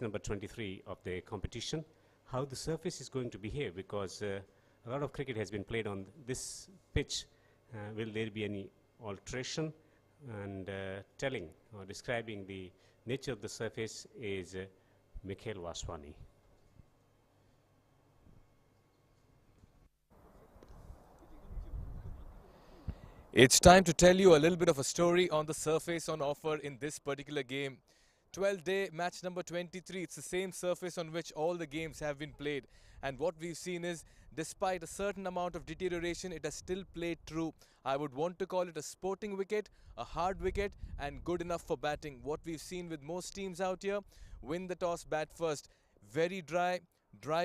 number 23 of the competition, how the surface is going to behave, because a lot of cricket has been played on this pitch. Will there be any alteration? And telling or describing the nature of the surface is Mikhail Vaswani. It's time to tell you a little bit of a story on the surface on offer in this particular game. 12-day match number 23. It's the same surface on which all the games have been played. And what we've seen is, despite a certain amount of deterioration, it has still played true. I would want to call it a sporting wicket, a hard wicket, and good enough for batting. What we've seen with most teams out here, win the toss, bat first. Very dry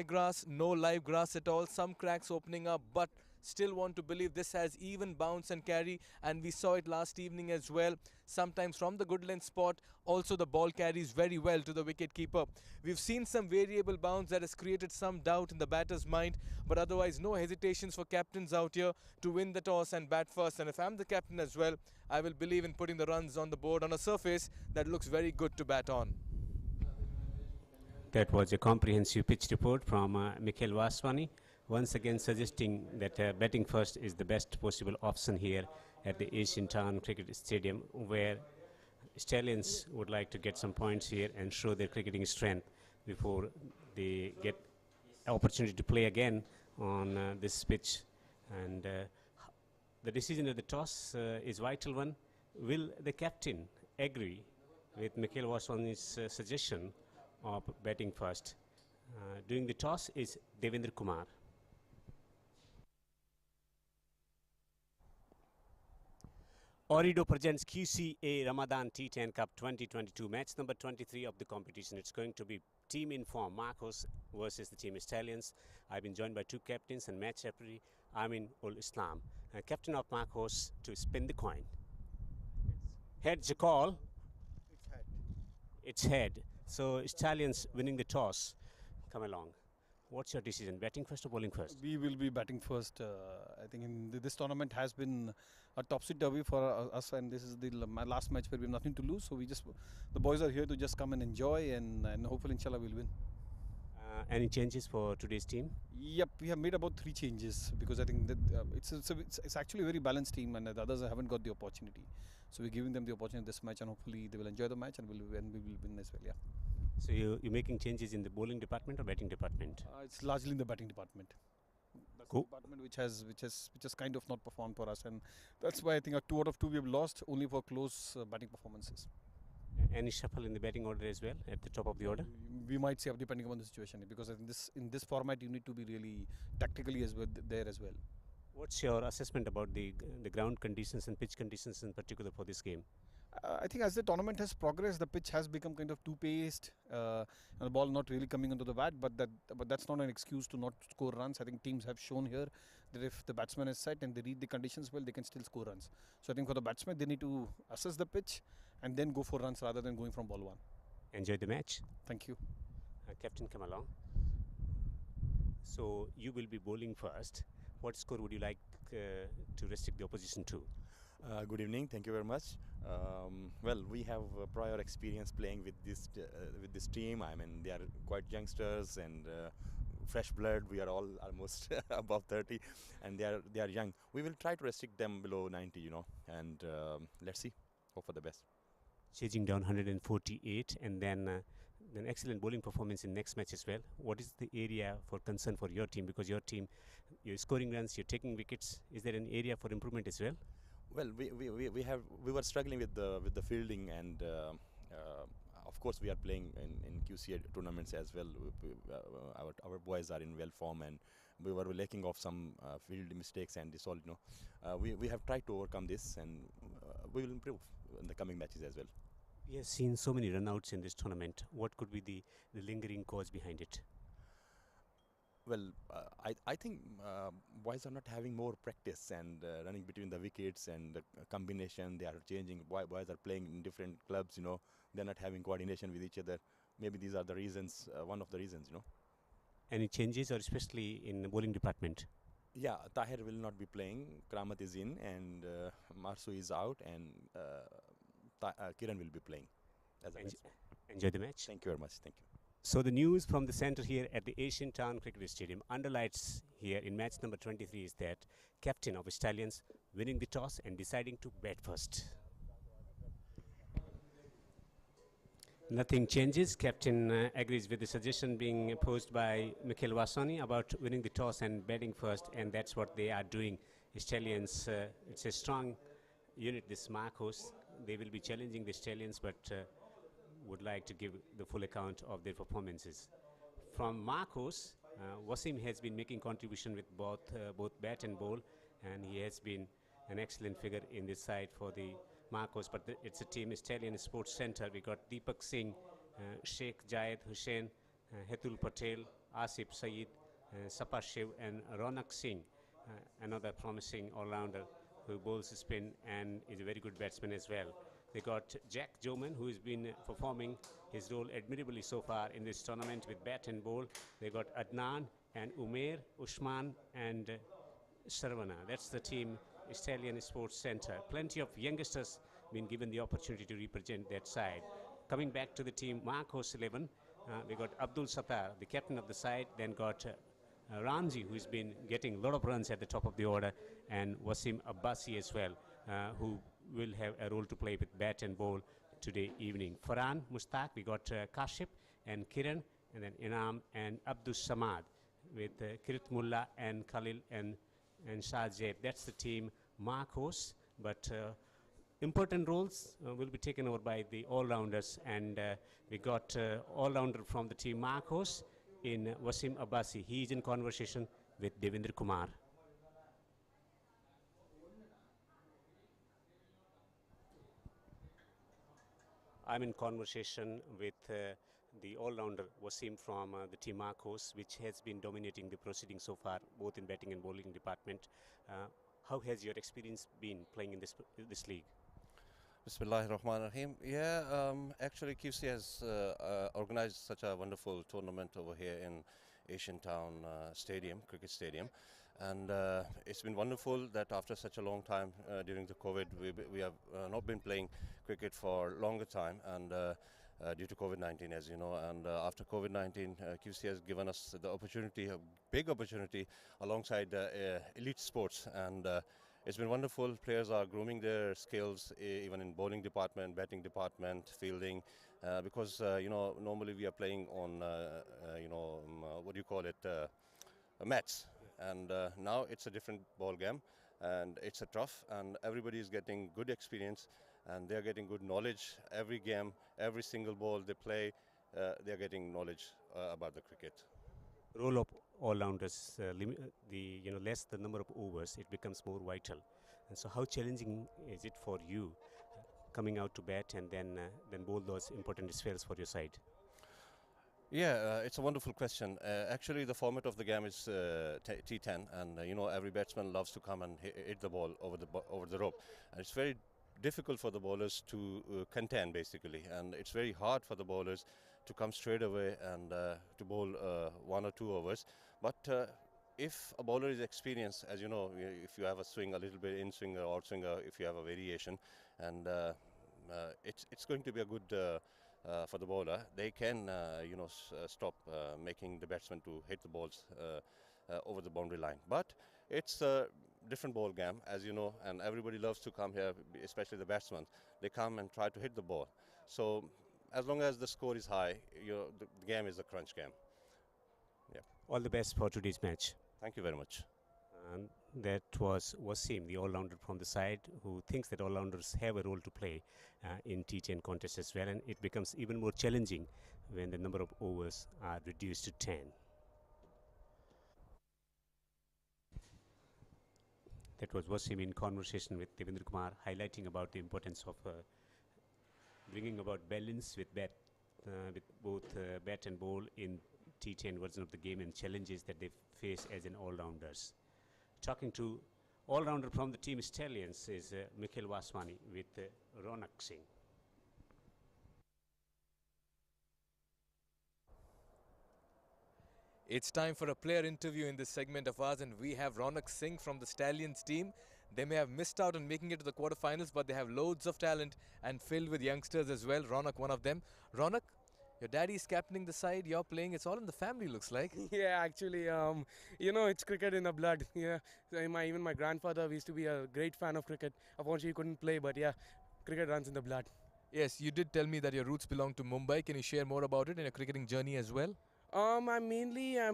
grass, no live grass at all, some cracks opening up, but still want to believe this has even bounce and carry, and we saw it last evening as well. Sometimes from the good length spot, also the ball carries very well to the wicket keeper. We've seen some variable bounce that has created some doubt in the batter's mind, but otherwise no hesitations for captains out here to win the toss and bat first. And if I'm the captain as well, I will believe in putting the runs on the board on a surface that looks very good to bat on. That was a comprehensive pitch report from Mikhail Vaswani, once again suggesting that batting first is the best possible option here at the Asian Town Cricket Stadium, where Stallions would like to get some points here and show their cricketing strength before they get opportunity to play again on this pitch. And the decision of the toss is vital one. Will the captain agree with Mikhail Vaswani's suggestion of batting first? Doing the toss is Devendra Kumar. Ooredoo presents QCA Ramadan T10 Cup 2022, match number 23 of the competition. It's going to be team in form, Markhors versus the team Stallions. I've been joined by two captains and match referee Amin Ul Islam. Captain of Markhors to spin the coin. Head's a call. It's head. It's head. So Stallions winning the toss. Come along. What's your decision, batting first or bowling first? We will be batting first. I think this tournament has been a topsy-turvy for us, and this is my last match where we have nothing to lose. So the boys are here to just come and enjoy, and hopefully, inshallah, we'll win. Any changes for today's team? Yep, we have made about 3 changes because I think that it's actually a very balanced team, and the others haven't got the opportunity. So we're giving them the opportunity this match, and hopefully they will enjoy the match, and we will win as well. Yeah. So you're making changes in the bowling department or batting department? It's largely in the batting department. That's the department which has kind of not performed for us, and that's why I think 2 out of 2 we have lost only for close batting performances. Any shuffle in the batting order as well at the top of the order? We might say depending on the situation, because in this format you need to be really tactically as well there as well. What's your assessment about the ground conditions and pitch conditions in particular for this game? I think as the tournament has progressed, the pitch has become kind of too paced, and the ball not really coming onto the bat. But that's not an excuse to not score runs. I think teams have shown here that if the batsman is set and they read the conditions well, they can still score runs. So I think for the batsman, they need to assess the pitch and then go for runs rather than going from ball 1. Enjoy the match. Thank you. Captain, come along. So you will be bowling first. What score would you like to restrict the opposition to? Good evening. Thank you very much. Well, we have prior experience playing with this team. I mean, they are quite youngsters and fresh blood. We are all almost above 30, and they are young. We will try to restrict them below 90, and let's see. Hope for the best. Chasing down 148, and then an excellent bowling performance in next match as well. What is the area for concern for your team? Because your team, you're scoring runs, you're taking wickets. Is there an area for improvement as well? Well, we were struggling with the fielding, and of course we are playing in QCA tournaments as well. Our boys are in well form, and we were lacking of some field mistakes and this all. We have tried to overcome this, and we will improve in the coming matches as well. We have seen so many runouts in this tournament. What could be the lingering cause behind it? Well, I think boys are not having more practice and running between the wickets and the combination. They are changing. Boys are playing in different clubs. They're not having coordination with each other. Maybe these are the reasons. One of the reasons. Any changes, or especially in the bowling department? Yeah, Tahir will not be playing. Kramat is in, and Marsu is out, and Kiran will be playing. Enjoy the match. Thank you very much. Thank you. So the news from the center here at the Asian Town Cricket Stadium underlights here in match number 23 is that captain of Stallions winning the toss and deciding to bat first. Nothing changes. Captain agrees with the suggestion being posed by Mikhail Vaswani about winning the toss and batting first, and that's what they are doing. Stallions, it's a strong unit, this Markhors. They will be challenging the Stallions, but would like to give the full account of their performances. From Markhors, Wasim has been making contribution with both bat and ball, and he has been an excellent figure in this side for the Markhors. But it's a team Stallion Sports Center. We got Deepak Singh, Sheikh Jayed Hussain, Hetul Patel, Asif Saeed, Sapar Shiv, and Ronak Singh, another promising all-rounder who bowls spin and is a very good batsman as well. They got Jack Joman, who has been performing his role admirably so far in this tournament with bat and ball. They got Adnan and Umair, Usman and Sarvana. That's the team Stallion Sports Center. Plenty of youngsters been given the opportunity to represent that side. Coming back to the team Markhors 11, we got Abdul Sattar, the captain of the side, then got Ramji, who's been getting a lot of runs at the top of the order, and Wasim Abbasi as well, who will have a role to play with bat and ball today evening. Farhan, Mustaq, we got Kashif and Kiran, and then Inam and Abdul Samad with Kirit Mullah and Khalil and Shah Zaid. That's the team Markhors, but important roles will be taken over by the all-rounders, and we got all-rounder from the team Markhors in Wasim Abbasi. He is in conversation with Devendra Kumar. I'm in conversation with the all-rounder Wasim from the team Markhors, which has been dominating the proceedings so far, both in batting and bowling department. How has your experience been playing in this league? Bismillahirrahmanirrahim. Yeah, actually QC has organized such a wonderful tournament over here in Asian Town Stadium, cricket stadium. And it's been wonderful that after such a long time during the COVID, we have not been playing cricket for a longer time, and due to COVID-19, as you know. And after COVID-19, QC has given us the opportunity, a big opportunity, alongside elite sports. And it's been wonderful. Players are grooming their skills, even in bowling department, batting department, fielding, because normally we are playing on what do you call it, mats. And now it's a different ball game, and it's a tough, and everybody is getting good experience, and they're getting good knowledge. Every game, every single ball they play, they're getting knowledge about the cricket. Role of all-rounders, less the number of overs, it becomes more vital. And so how challenging is it for you coming out to bat and then bowl those important spells for your side? Yeah, it's a wonderful question. Actually, the format of the game is T10, and every batsman loves to come and hit the ball over the rope, and it's very difficult for the bowlers to contend basically, and it's very hard for the bowlers to come straight away and to bowl 1 or 2 overs. But if a bowler is experienced, as you know, if you have a swing, a little bit in swinger or out swinger, if you have a variation, and it's going to be a good for the bowler. They can stop making the batsman to hit the balls over the boundary line. But it's a different ball game, as you know, and everybody loves to come here, especially the batsmen. They come and try to hit the ball. So as long as the score is high, the game is a crunch game. Yeah. All the best for today's match. Thank you very much. That was Wasim, the all-rounder from the side, who thinks that all-rounders have a role to play in T10 contests as well, and it becomes even more challenging when the number of overs are reduced to 10. That was Wasim in conversation with Devendra Kumar, highlighting about the importance of bringing about balance with both bat and ball in T10 version of the game, and challenges that they face as an all-rounders. Talking to all-rounder from the team Stallions is Mikhail Vaswani with Ronak Singh. It's time for a player interview in this segment of ours, and we have Ronak Singh from the Stallions team. They may have missed out on making it to the quarterfinals, but they have loads of talent and filled with youngsters as well. Ronak, one of them. Ronak, Your daddy's captaining the side, you're playing, it's all in the family, looks like. Yeah, actually, it's cricket in the blood. Yeah, so even my grandfather used to be a great fan of cricket. Unfortunately, he couldn't play, but yeah, cricket runs in the blood. Yes, you did tell me that your roots belong to Mumbai. Can you share more about it in your cricketing journey as well? I'm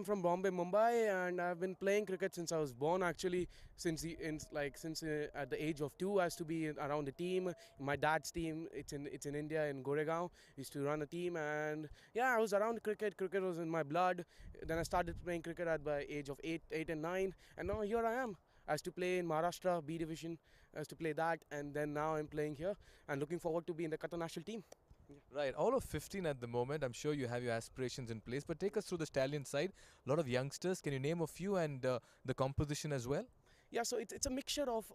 from Bombay, Mumbai, and I've been playing cricket since I was born. Actually, since at the age of 2, I used to be around the team. My dad's team, it's in India in Goregaon. Used to run a team, and yeah, I was around cricket. Cricket was in my blood. Then I started playing cricket at the age of 8 and 9, and now here I am. I used to play in Maharashtra B division. I used to play that, and then now I'm playing here, and looking forward to be in the Qatar national team. Right, all of 15 at the moment. I'm sure you have your aspirations in place, but take us through the Stallion side. A lot of youngsters. Can you name a few and the composition as well? Yeah, so it's a mixture of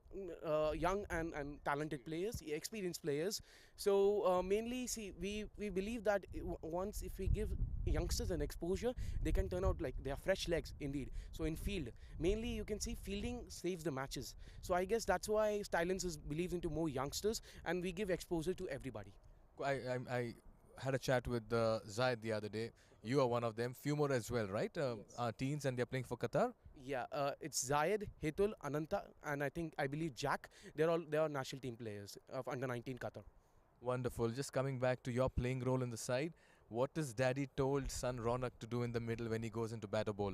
young and talented players, experienced players. So mainly, see, we believe that once if we give youngsters an exposure, they can turn out like they are fresh legs indeed. So in field, mainly you can see fielding saves the matches. So I guess that's why Stallions believes into more youngsters, and we give exposure to everybody. I had a chat with Zayed the other day. You are one of them. Few more as well, right? Yes. Are teens and they're playing for Qatar. Yeah, it's Zayed, Hetul, Ananta, and I believe Jack. They are national team players of under 19 Qatar. Wonderful. Just coming back to your playing role in the side. What has Daddy told son Ronak to do in the middle when he goes into bat or ball?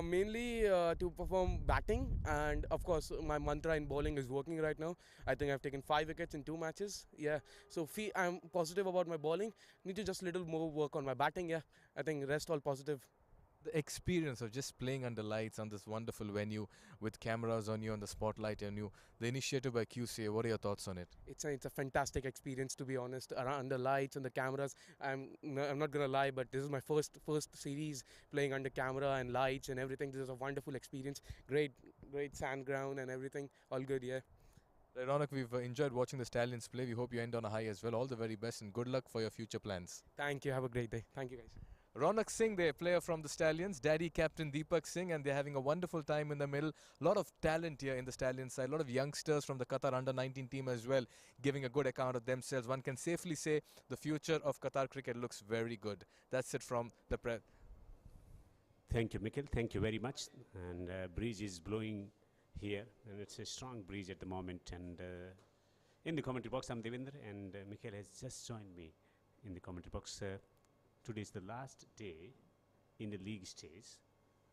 Mainly to perform batting, and of course my mantra in bowling is working right now. I think I've taken 5 wickets in 2 matches. Yeah, so I'm positive about my bowling. Need to just little more work on my batting. Yeah, I think rest all positive. The experience of just playing under lights on this wonderful venue with cameras on you and the spotlight on you, the initiative by QCA, what are your thoughts on it? It's a fantastic experience, to be honest. Around the lights and the cameras, I'm not gonna lie, but this is my first series playing under camera and lights and everything. This is a wonderful experience. Great sand ground and everything. All good, yeah. Right, Ronak, we've enjoyed watching the Stallions play. We hope you end on a high as well. All the very best and good luck for your future plans. Thank you. Have a great day. Thank you, guys. Ronak Singh, the player from the Stallions, daddy captain Deepak Singh, and they're having a wonderful time in the middle. A lot of talent here in the Stallions side, a lot of youngsters from the Qatar under-19 team as well, giving a good account of themselves. One can safely say the future of Qatar cricket looks very good. That's it from the press. Thank you, Mikhail. Thank you very much. And breeze is blowing here, and it's a strong breeze at the moment. And in the commentary box, I'm Devendra, and Mikhail has just joined me in the commentary box. Today is the last day in the league stage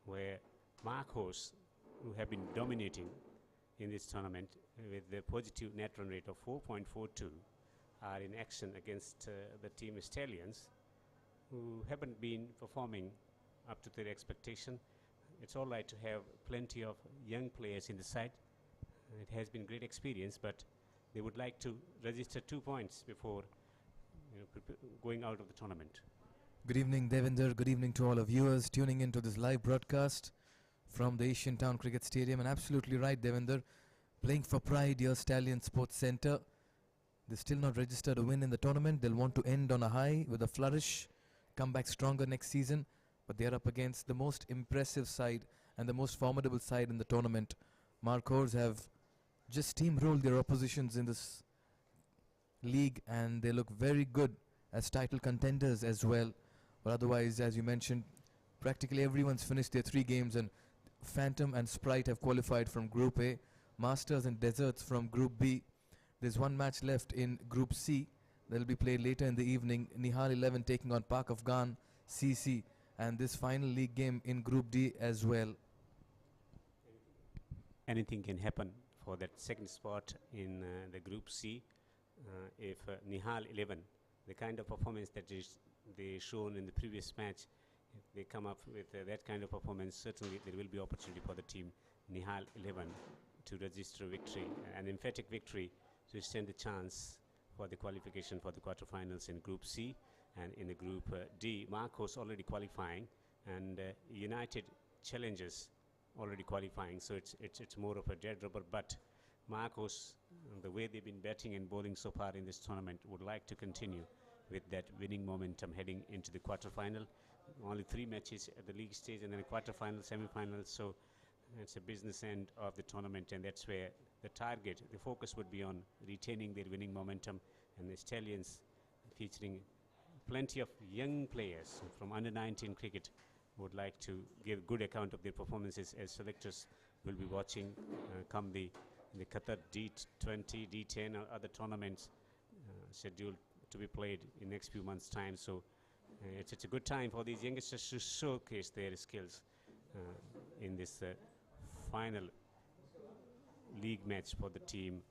where Markhors, who have been dominating in this tournament with the positive net run rate of 4.42, are in action against the team Stallions, who haven't been performing up to their expectation. It's all right to have plenty of young players in the side. It has been great experience, but they would like to register 2 points before going out of the tournament. Good evening, Devinder. Good evening to all of viewers tuning into this live broadcast from the Asian Town Cricket Stadium. And absolutely right, Devinder. Playing for pride, your Stallion Sports Centre. They've still not registered a win in the tournament. They'll want to end on a high with a flourish, come back stronger next season. But they're up against the most impressive side and the most formidable side in the tournament. Markhors have just steamrolled their oppositions in this league, and they look very good as title contenders as well. But otherwise, as you mentioned, practically everyone's finished their 3 games, and Phantom and Sprite have qualified from Group A, Masters and Deserts from Group B. There's 1 match left in Group C that'll be played later in the evening. Nihal 11 taking on Park Afghan CC, and this final league game in Group D as well. Anything can happen for that second spot in the Group C. If Nihal 11, the kind of performance that they shown in the previous match, if they come up with that kind of performance, certainly there will be opportunity for the team Nihal 11 to register victory, an emphatic victory, to stand the chance for the qualification for the quarterfinals in Group C. And in the Group D, Markhors already qualifying, and United Challengers already qualifying. So it's more of a dead rubber. But Markhors, the way they've been batting and bowling so far in this tournament, would like to continue with that winning momentum heading into the quarterfinal. Only 3 matches at the league stage, and then a quarterfinal, semi-final. So it's a business end of the tournament, and that's where the target, the focus would be on retaining their winning momentum. And the Stallions, featuring plenty of young players from under 19 cricket would like to give good account of their performances, as selectors will be watching come the Qatar D20, D10 or other tournaments scheduled to be played in next few months' time. So it's a good time for these youngsters to showcase their skills in this final league match for the team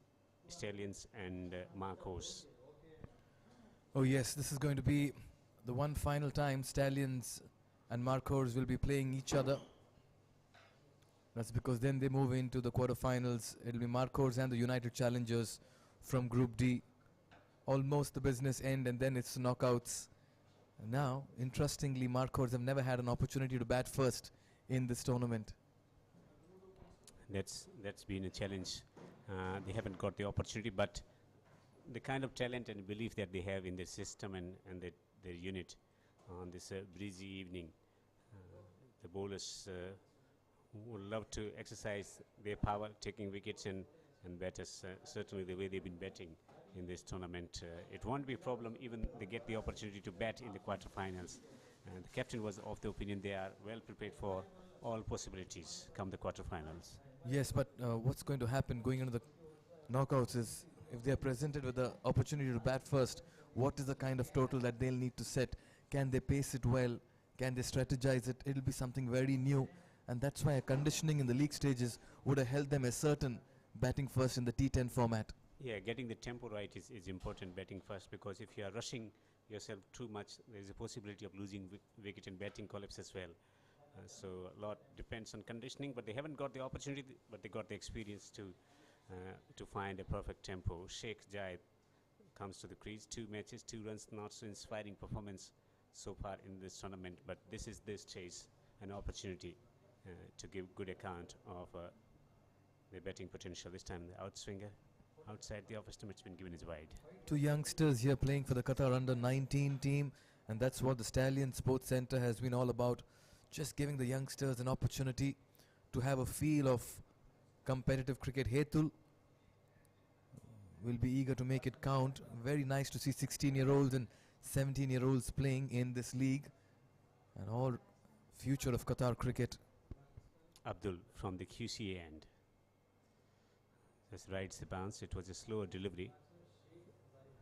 Stallions and Markhors. Oh yes, this is going to be the one final time Stallions and Markhors will be playing each other. That's because then they move into the quarterfinals. It'll be Markhors and the United Challengers from Group D. Almost the business end, and then it's knockouts. And now, interestingly, Markhors have never had an opportunity to bat first in this tournament. That's been a challenge. They haven't got the opportunity, but the kind of talent and belief that they have in their system and their unit on this breezy evening, the bowlers would love to exercise their power, taking wickets, and batters certainly the way they've been batting in this tournament. It won't be a problem even they get the opportunity to bat in the quarterfinals. And the captain was of the opinion they are well prepared for all possibilities come the quarterfinals. Yes, but what's going to happen going into the knockouts is if they are presented with the opportunity to bat first, what is the kind of total that they'll need to set? Can they pace it well? Can they strategize it? It'll be something very new, and that's why a conditioning in the league stages would have held them a certain batting first in the T10 format. Yeah, getting the tempo right is important, batting first, because if you are rushing yourself too much, there is a possibility of losing wicket and batting collapse as well. So a lot depends on conditioning, but they haven't got the opportunity, but they got the experience to find a perfect tempo. Sheikh Jaid comes to the crease, 2 matches, 2 runs, not so inspiring performance so far in this tournament, but this is this chase, an opportunity to give good account of the batting potential. This time the outswinger outside the off stump, it's been given as wide. 2 youngsters here playing for the Qatar under 19 team, and that's what the Stallions Sports Centre has been all about, just giving the youngsters an opportunity to have a feel of competitive cricket. Hetul will be eager to make it count. Very nice to see 16-year-olds and 17-year-olds playing in this league, and all future of Qatar cricket. Abdul from the QCA end just rides the bounce. It was a slower delivery,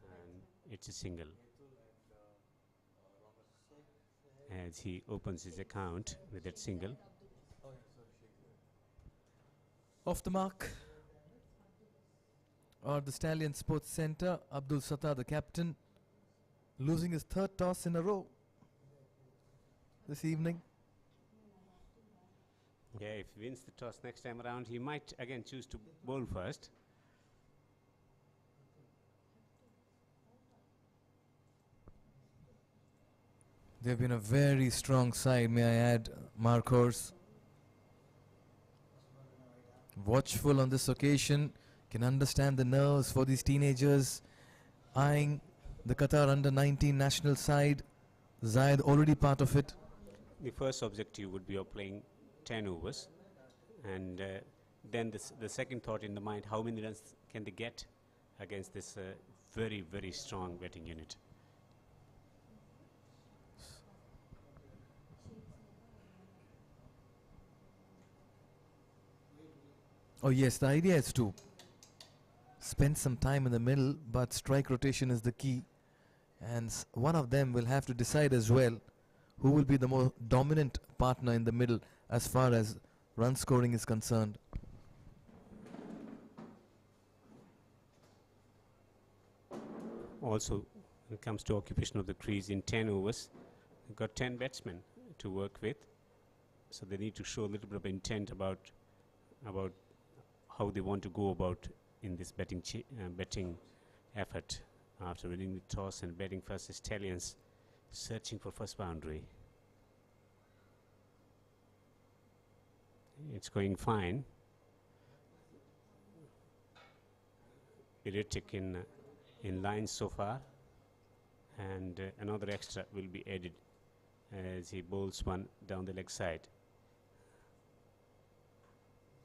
and it's a single as he opens his account with that single. Off the mark are the Stallion Sports Centre. Abdul Sattar, the captain, losing his 3rd toss in a row this evening. Yeah, if he wins the toss next time around, he might again choose to bowl first. They've been a very strong side, may I add, Markhors. Watchful on this occasion, can understand the nerves for these teenagers, eyeing the Qatar under 19 national side. Zayed already part of it. The first objective would be of playing 10 overs, and then the second thought in the mind, how many runs can they get against this very, very strong batting unit. Oh yes, the idea is to spend some time in the middle, but strike rotation is the key, and one of them will have to decide as well who will be the more dominant partner in the middle as far as run scoring is concerned. Also, when it comes to occupation of the crease in 10 overs, they've got 10 batsmen to work with, so they need to show a little bit of intent about how they want to go about in this batting effort. After winning the toss and batting first, the Stallions searching for first boundary. It's going fine. Erratic in line so far, and another extra will be added as he bowls one down the leg side.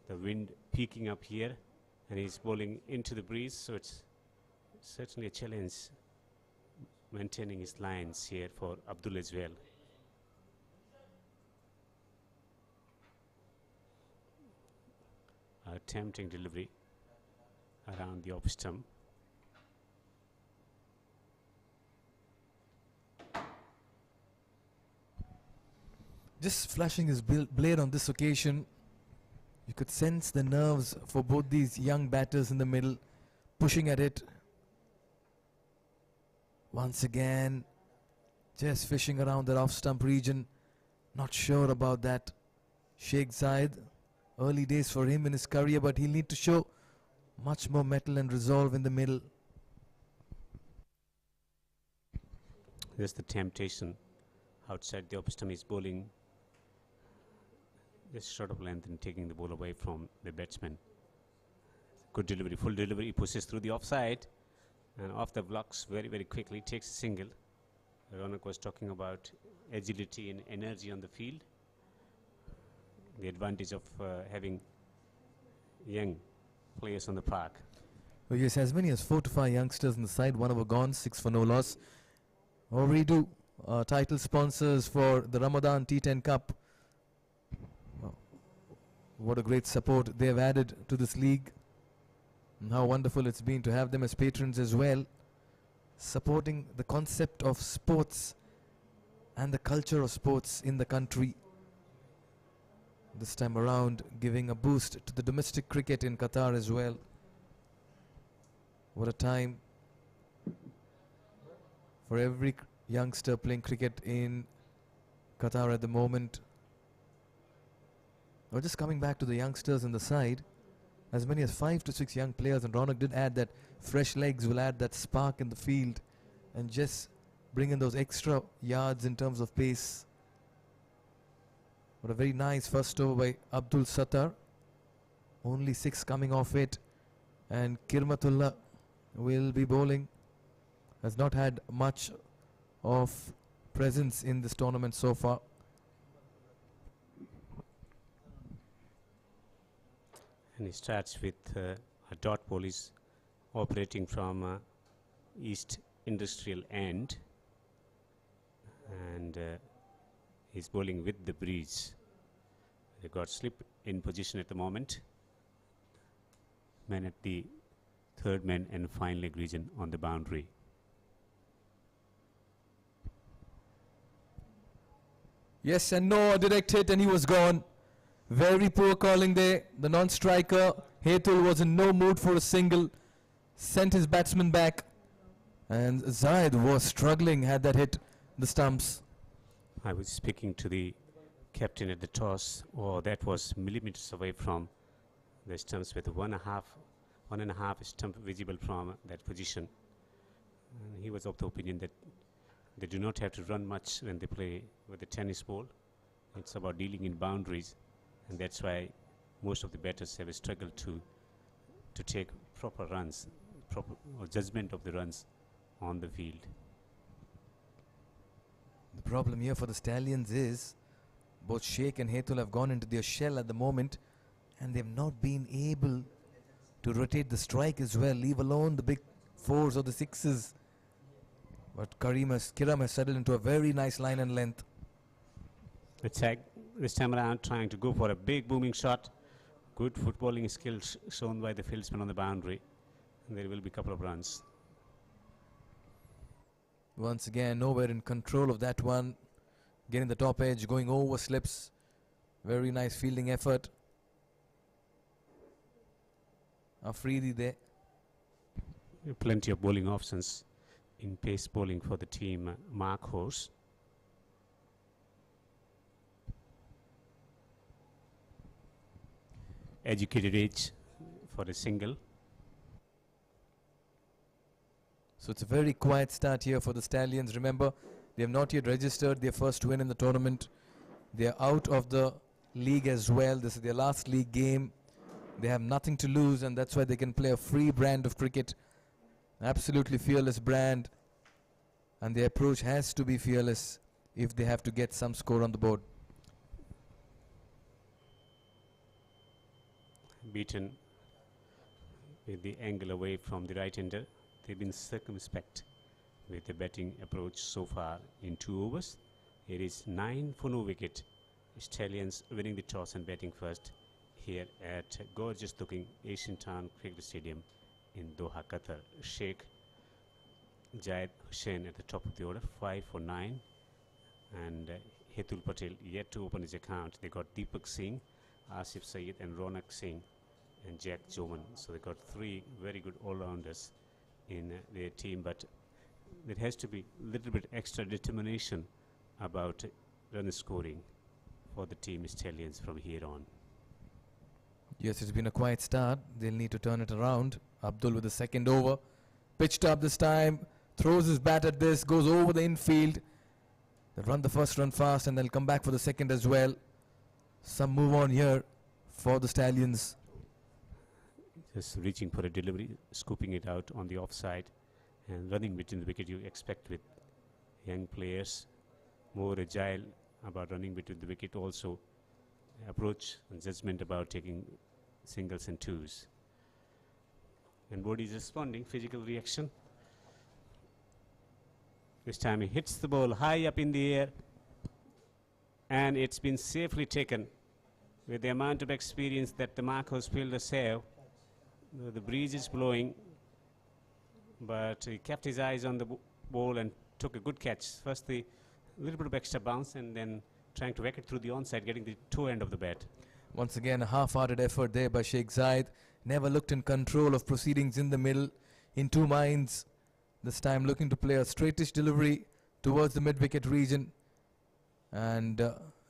The wind peaking up here, and he's bowling into the breeze, so it's certainly a challenge maintaining his lines here for Abdul as well. A tempting delivery around the off stump. Just flashing his blade on this occasion. You could sense the nerves for both these young batters in the middle, pushing at it. Once again, just fishing around that off-stump region. Not sure about that. Sheikh Zayed, early days for him in his career, but he'll need to show much more mettle and resolve in the middle. There's the temptation outside the off stump. Is bowling just short of length and taking the ball away from the batsman. Good delivery, full delivery. He pushes through the offside and off the blocks very, very quickly. Takes a single. Ronak was talking about agility and energy on the field. The advantage of having young players on the park. Well, yes, as many as 4 to 5 youngsters on the side. 1 over gone, 6 for no loss. Ooredoo, title sponsors for the Ramadan T10 Cup. What a great support they have added to this league. And how wonderful it's been to have them as patrons as well. Supporting the concept of sports and the culture of sports in the country. This time around, giving a boost to the domestic cricket in Qatar as well. What a time for every youngster playing cricket in Qatar at the moment. Now just coming back to the youngsters on the side, as many as 5 to 6 young players, and Ronak did add that fresh legs will add that spark in the field and just bring in those extra yards in terms of pace. What a very nice first over by Abdul Sattar. Only 6 coming off it, and Kirmatullah will be bowling. Has not had much of presence in this tournament so far. And he starts with a dot ball. Is operating from east industrial end, and he's bowling with the breeze. They got slip in position at the moment. Man at the third man and fine leg region on the boundary. Yes, and no, a direct hit, and he was gone. Very poor calling there. The non-striker, Hetul, was in no mood for a single. Sent his batsman back. And Zayed was struggling, had that hit the stumps. I was speaking to the captain at the toss. Oh, that was millimeters away from the stumps with one and a half stump visible from that position. And he was of the opinion that they do not have to run much when they play with the tennis ball. It's about dealing in boundaries. And that's why most of the batters have struggled to take proper runs, proper judgment of the runs on the field. The problem here for the Stallions is both Sheikh and Hetul have gone into their shell at the moment, and they've not been able to rotate the strike as well, leave alone the big 4s or the 6s. But Kiram has settled into a very nice line and length. It's this time around trying to go for a big booming shot. Good footballing skills shown by the fieldsman on the boundary. And there will be a couple of runs. Once again, nowhere in control of that one. Getting the top edge, going over slips. Very nice fielding effort. Afridi there. Plenty of bowling options in pace bowling for the team Markhors. Educated edge for a single. So it's a very quiet start here for the Stallions. Remember, they have not yet registered their first win in the tournament. They are out of the league as well. This is their last league game. They have nothing to lose, and that's why they can play a free brand of cricket. Absolutely fearless brand. And their approach has to be fearless if they have to get some score on the board. Beaten with the angle away from the right-hander. They've been circumspect with the batting approach so far in 2 overs. It is 9 for no wicket. Stallions winning the toss and batting first here at gorgeous looking Asian Town Cricket Stadium in Doha, Qatar. Sheikh Jayed Hussain at the top of the order, 5 for 9. And Hetul Patel yet to open his account. They got Deepak Singh, Asif Saeed and Ronak Singh and Jack Joman. So they got 3 very good all-rounders in their team, but there has to be a little bit extra determination about run scoring for the team Stallions from here on. Yes, it's been a quiet start. They'll need to turn it around. Abdul with the second over. Pitched up this time. Throws his bat at this. Goes over the infield. They'll run the first run fast and they'll come back for the second as well. Some move on here for the Stallions. Just reaching for a delivery, scooping it out on the offside and running between the wicket. You expect with young players, more agile about running between the wicket, also approach and judgment about taking singles and twos. And Bodhi is responding, physical reaction. This time he hits the ball high up in the air and it's been safely taken with the amount of experience that the Markhors fielders have. The breeze is blowing, but he kept his eyes on the ball and took a good catch. First the little bit of extra bounce and then trying to whack it through the onside, getting the toe end of the bat. Once again, a half-hearted effort there by Sheikh Zayed. Never looked in control of proceedings in the middle, in 2 minds. This time looking to play a straightish delivery towards the mid-wicket region and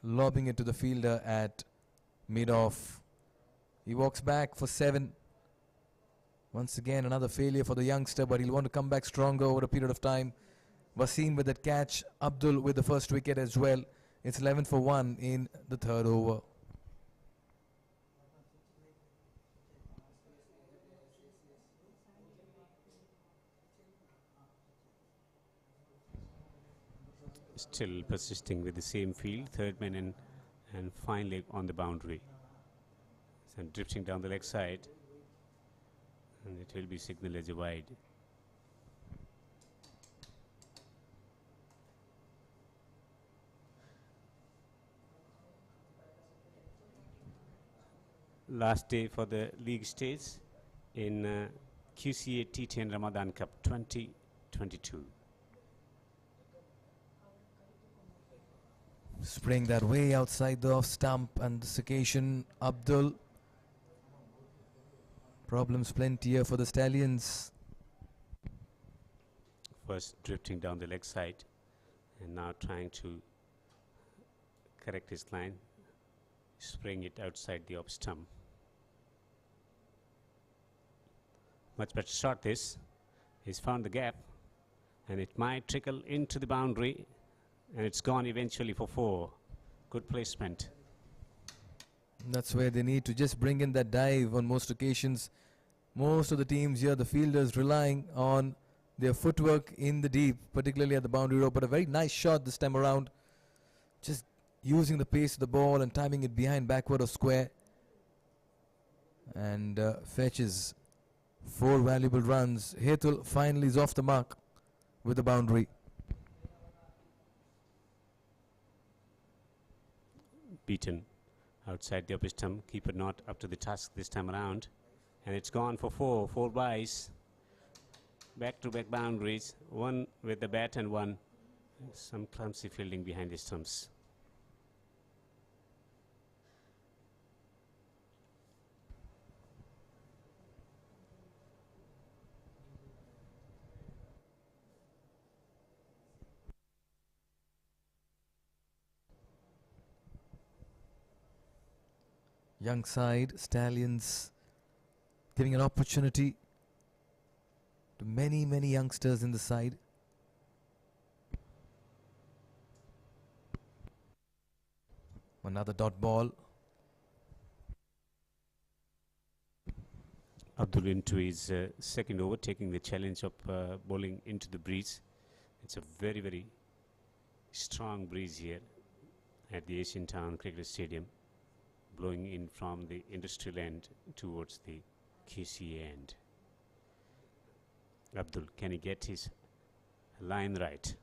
lobbing it to the fielder at mid-off. He walks back for 7. Once again, another failure for the youngster, but he'll want to come back stronger over a period of time. Wasim with that catch, Abdul with the first wicket as well. It's 11 for 1 in the 3rd over. Still persisting with the same field, third man and finally on the boundary. So drifting down the leg side and it will be signaled as a wide. Last day for the league stage in QCA T10 Ramadan Cup 2022. Spraying that way outside the off stump, and this occasion Abdul. Problems plenty here for the Stallions. First drifting down the leg side and now trying to correct his line, spraying it outside the off stump. Much better shot this. He's found the gap and it might trickle into the boundary and it's gone eventually for 4. Good placement. That's where they need to just bring in that dive on most occasions. Most of the teams here, the fielders relying on their footwork in the deep, particularly at the boundary rope. But a very nice shot this time around. Just using the pace of the ball and timing it behind backward or square. And fetches 4 valuable runs. Hetul finally is off the mark with the boundary. Beaten outside the upper stump. Keeper not up to the task this time around. And it's gone for 4 byes. Back-to-back boundaries. 1 with the bat and 1. Some clumsy fielding behind the stumps. Young side, Stallions giving an opportunity to many, many youngsters in the side. Another dot ball. Abdul into his second over, taking the challenge of bowling into the breeze. It's a very, very strong breeze here at the Asian Town Cricket Stadium, blowing in from the industrial end towards the QCA end. Abdul, can he get his line right.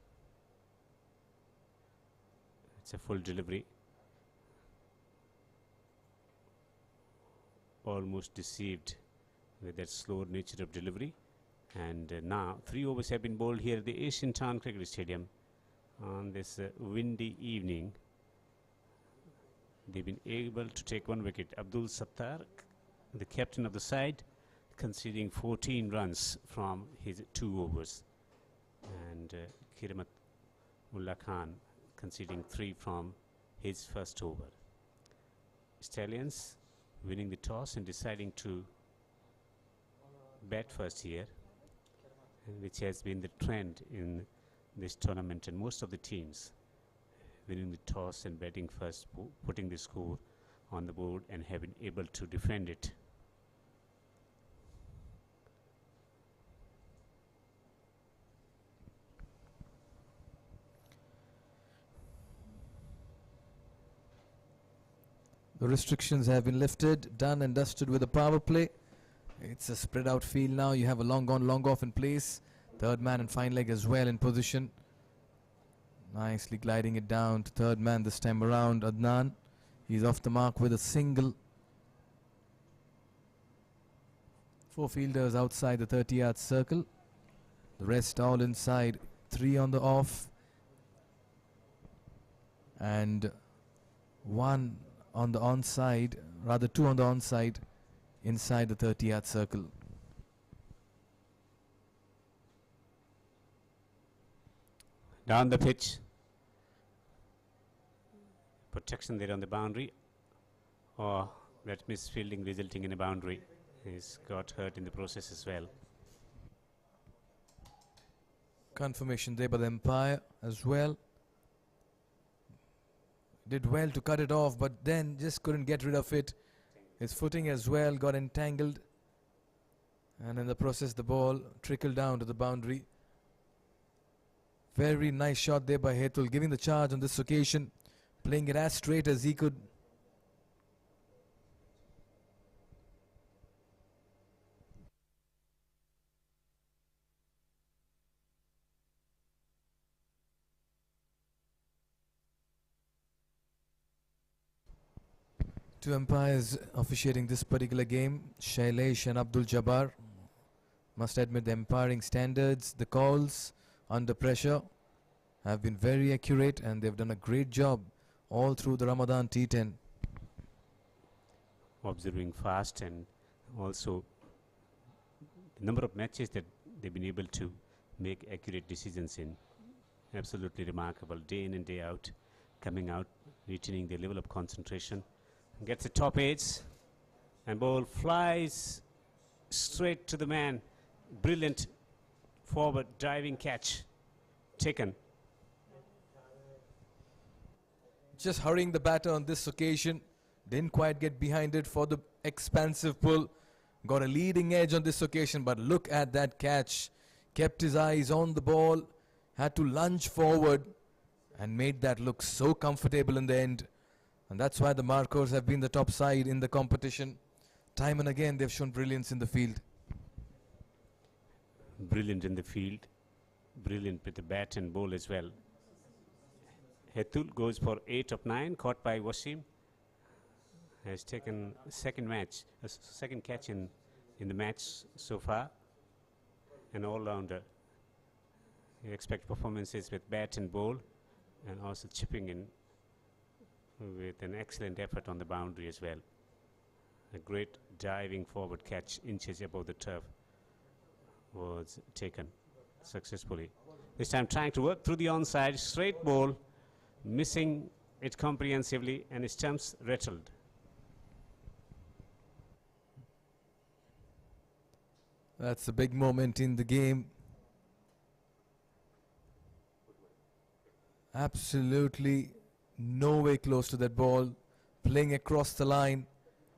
It's a full delivery. Almost deceived with that slow nature of delivery. And now 3 overs have been bowled here at the Asian Town Cricket Stadium on this windy evening. They've been able to take 1 wicket. Abdul Sattar, the captain of the side, conceding 14 runs from his 2 overs. And Kiramat Ullah Khan conceding 3 from his first over. Stallions winning the toss and deciding to bat first here, which has been the trend in this tournament, and most of the teams winning the toss and batting first, putting the score on the board and have been able to defend it. The restrictions have been lifted, done and dusted with a power play. It's a spread out field now. You have a long on, long off in place. Third man and fine leg as well in position. Nicely gliding it down to third man this time around. Adnan, he's off the mark with a single. 4 fielders outside the 30-yard circle. The rest all inside. 3 on the off. And 1 on the onside, rather 2 on the onside, inside the 30-yard circle. Down the pitch. Protection there on the boundary. Or that misfielding resulting in a boundary. He's got hurt in the process as well. Confirmation there by the umpire as well. Did well to cut it off, but then just couldn't get rid of it. His footing as well got entangled, and in the process the ball trickled down to the boundary. Very nice shot there by Hetul, giving the charge on this occasion, playing it as straight as he could. Two umpires officiating this particular game, Shailesh and Abdul Jabbar. Must admit the umpiring standards, the calls under pressure have been very accurate, and they've done a great job all through the Ramadan T10. Observing fast, and also the number of matches that they've been able to make accurate decisions in. Absolutely remarkable, day in and day out, coming out, retaining their level of concentration. Gets the top edge, and ball flies straight to the man. Brilliant forward diving catch taken. Just hurrying the batter on this occasion, didn't quite get behind it for the expansive pull. Got a leading edge on this occasion, but look at that catch. Kept his eyes on the ball, had to lunge forward and made that look so comfortable in the end. And that's why the Markhors have been the top side in the competition. Time and again they've shown brilliance in the field. Brilliant in the field, brilliant with the bat and ball as well. Hetul goes for 8 of 9, caught by Wasim. Has taken second catch in the match so far. An all-rounder. You expect performances with bat and ball, and also chipping in with an excellent effort on the boundary as well. A great diving forward catch, inches above the turf, was taken successfully. This time trying to work through the onside, straight ball, missing it comprehensively, and his stumps rattled. That's a big moment in the game. Absolutely no way close to that ball, playing across the line,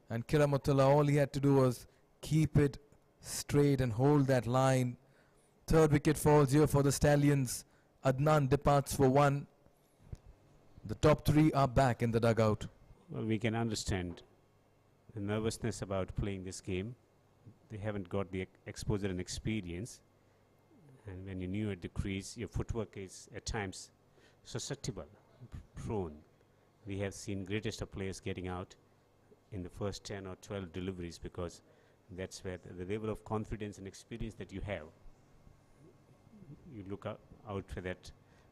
and Kiramatullah, all he had to do was keep it straight and hold that line. Third wicket falls here for the Stallions. Adnan departs for 1. The top 3 are back in the dugout. Well, we can understand the nervousness about playing this game. They haven't got the exposure and experience, And when you're new at the crease, your footwork is at times susceptible, prone. We have seen greatest of players getting out in the first 10 or 12 deliveries, because that's where the level of confidence and experience that you have, you look out for that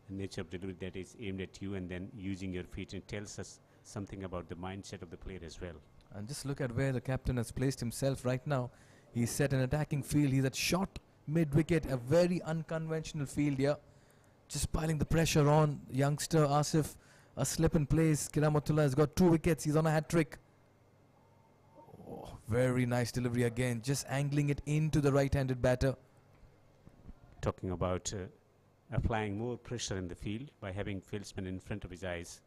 nature of delivery that is aimed at you, and then using your feet. It tells us something about the mindset of the player as well. And just look at where the captain has placed himself right now. He's set an attacking field. He's at short mid-wicket, a very unconventional field here. Just piling the pressure on youngster Asif. A slip in place. Kiramatullah has got 2 wickets. He's on a hat-trick. Oh, very nice delivery again. Just angling it into the right-handed batter. Talking about applying more pressure in the field by having fieldsmen in front of his eyes,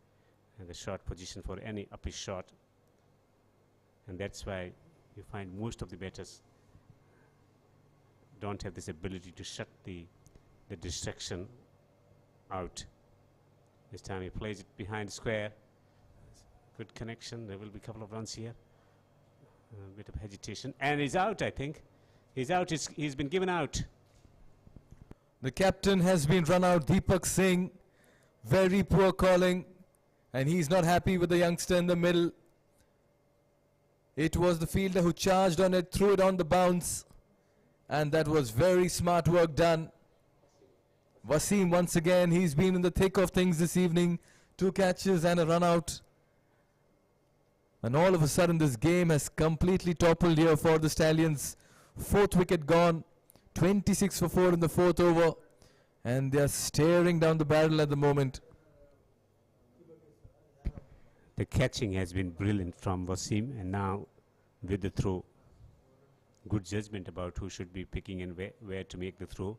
and the short position for any up his shot. And that's why you find most of the batters don't have this ability to shut the distraction out. This time he plays it behind square. Good connection. There will be a couple of runs here. A bit of hesitation. And he's out, I think. He's out. He's been given out. The captain has been run out, Deepak Singh. Very poor calling. And he's not happy with the youngster in the middle. It was the fielder who charged on it, threw it on the bounce. And that was very smart work done. Wasim once again, he's been in the thick of things this evening. 2 catches and a run out. And all of a sudden this game has completely toppled here for the Stallions. 4th wicket gone. 26 for 4 in the 4th over. And they are staring down the barrel at the moment. The catching has been brilliant from Wasim, and now with the throw. Good judgment about who should be picking and where to make the throw.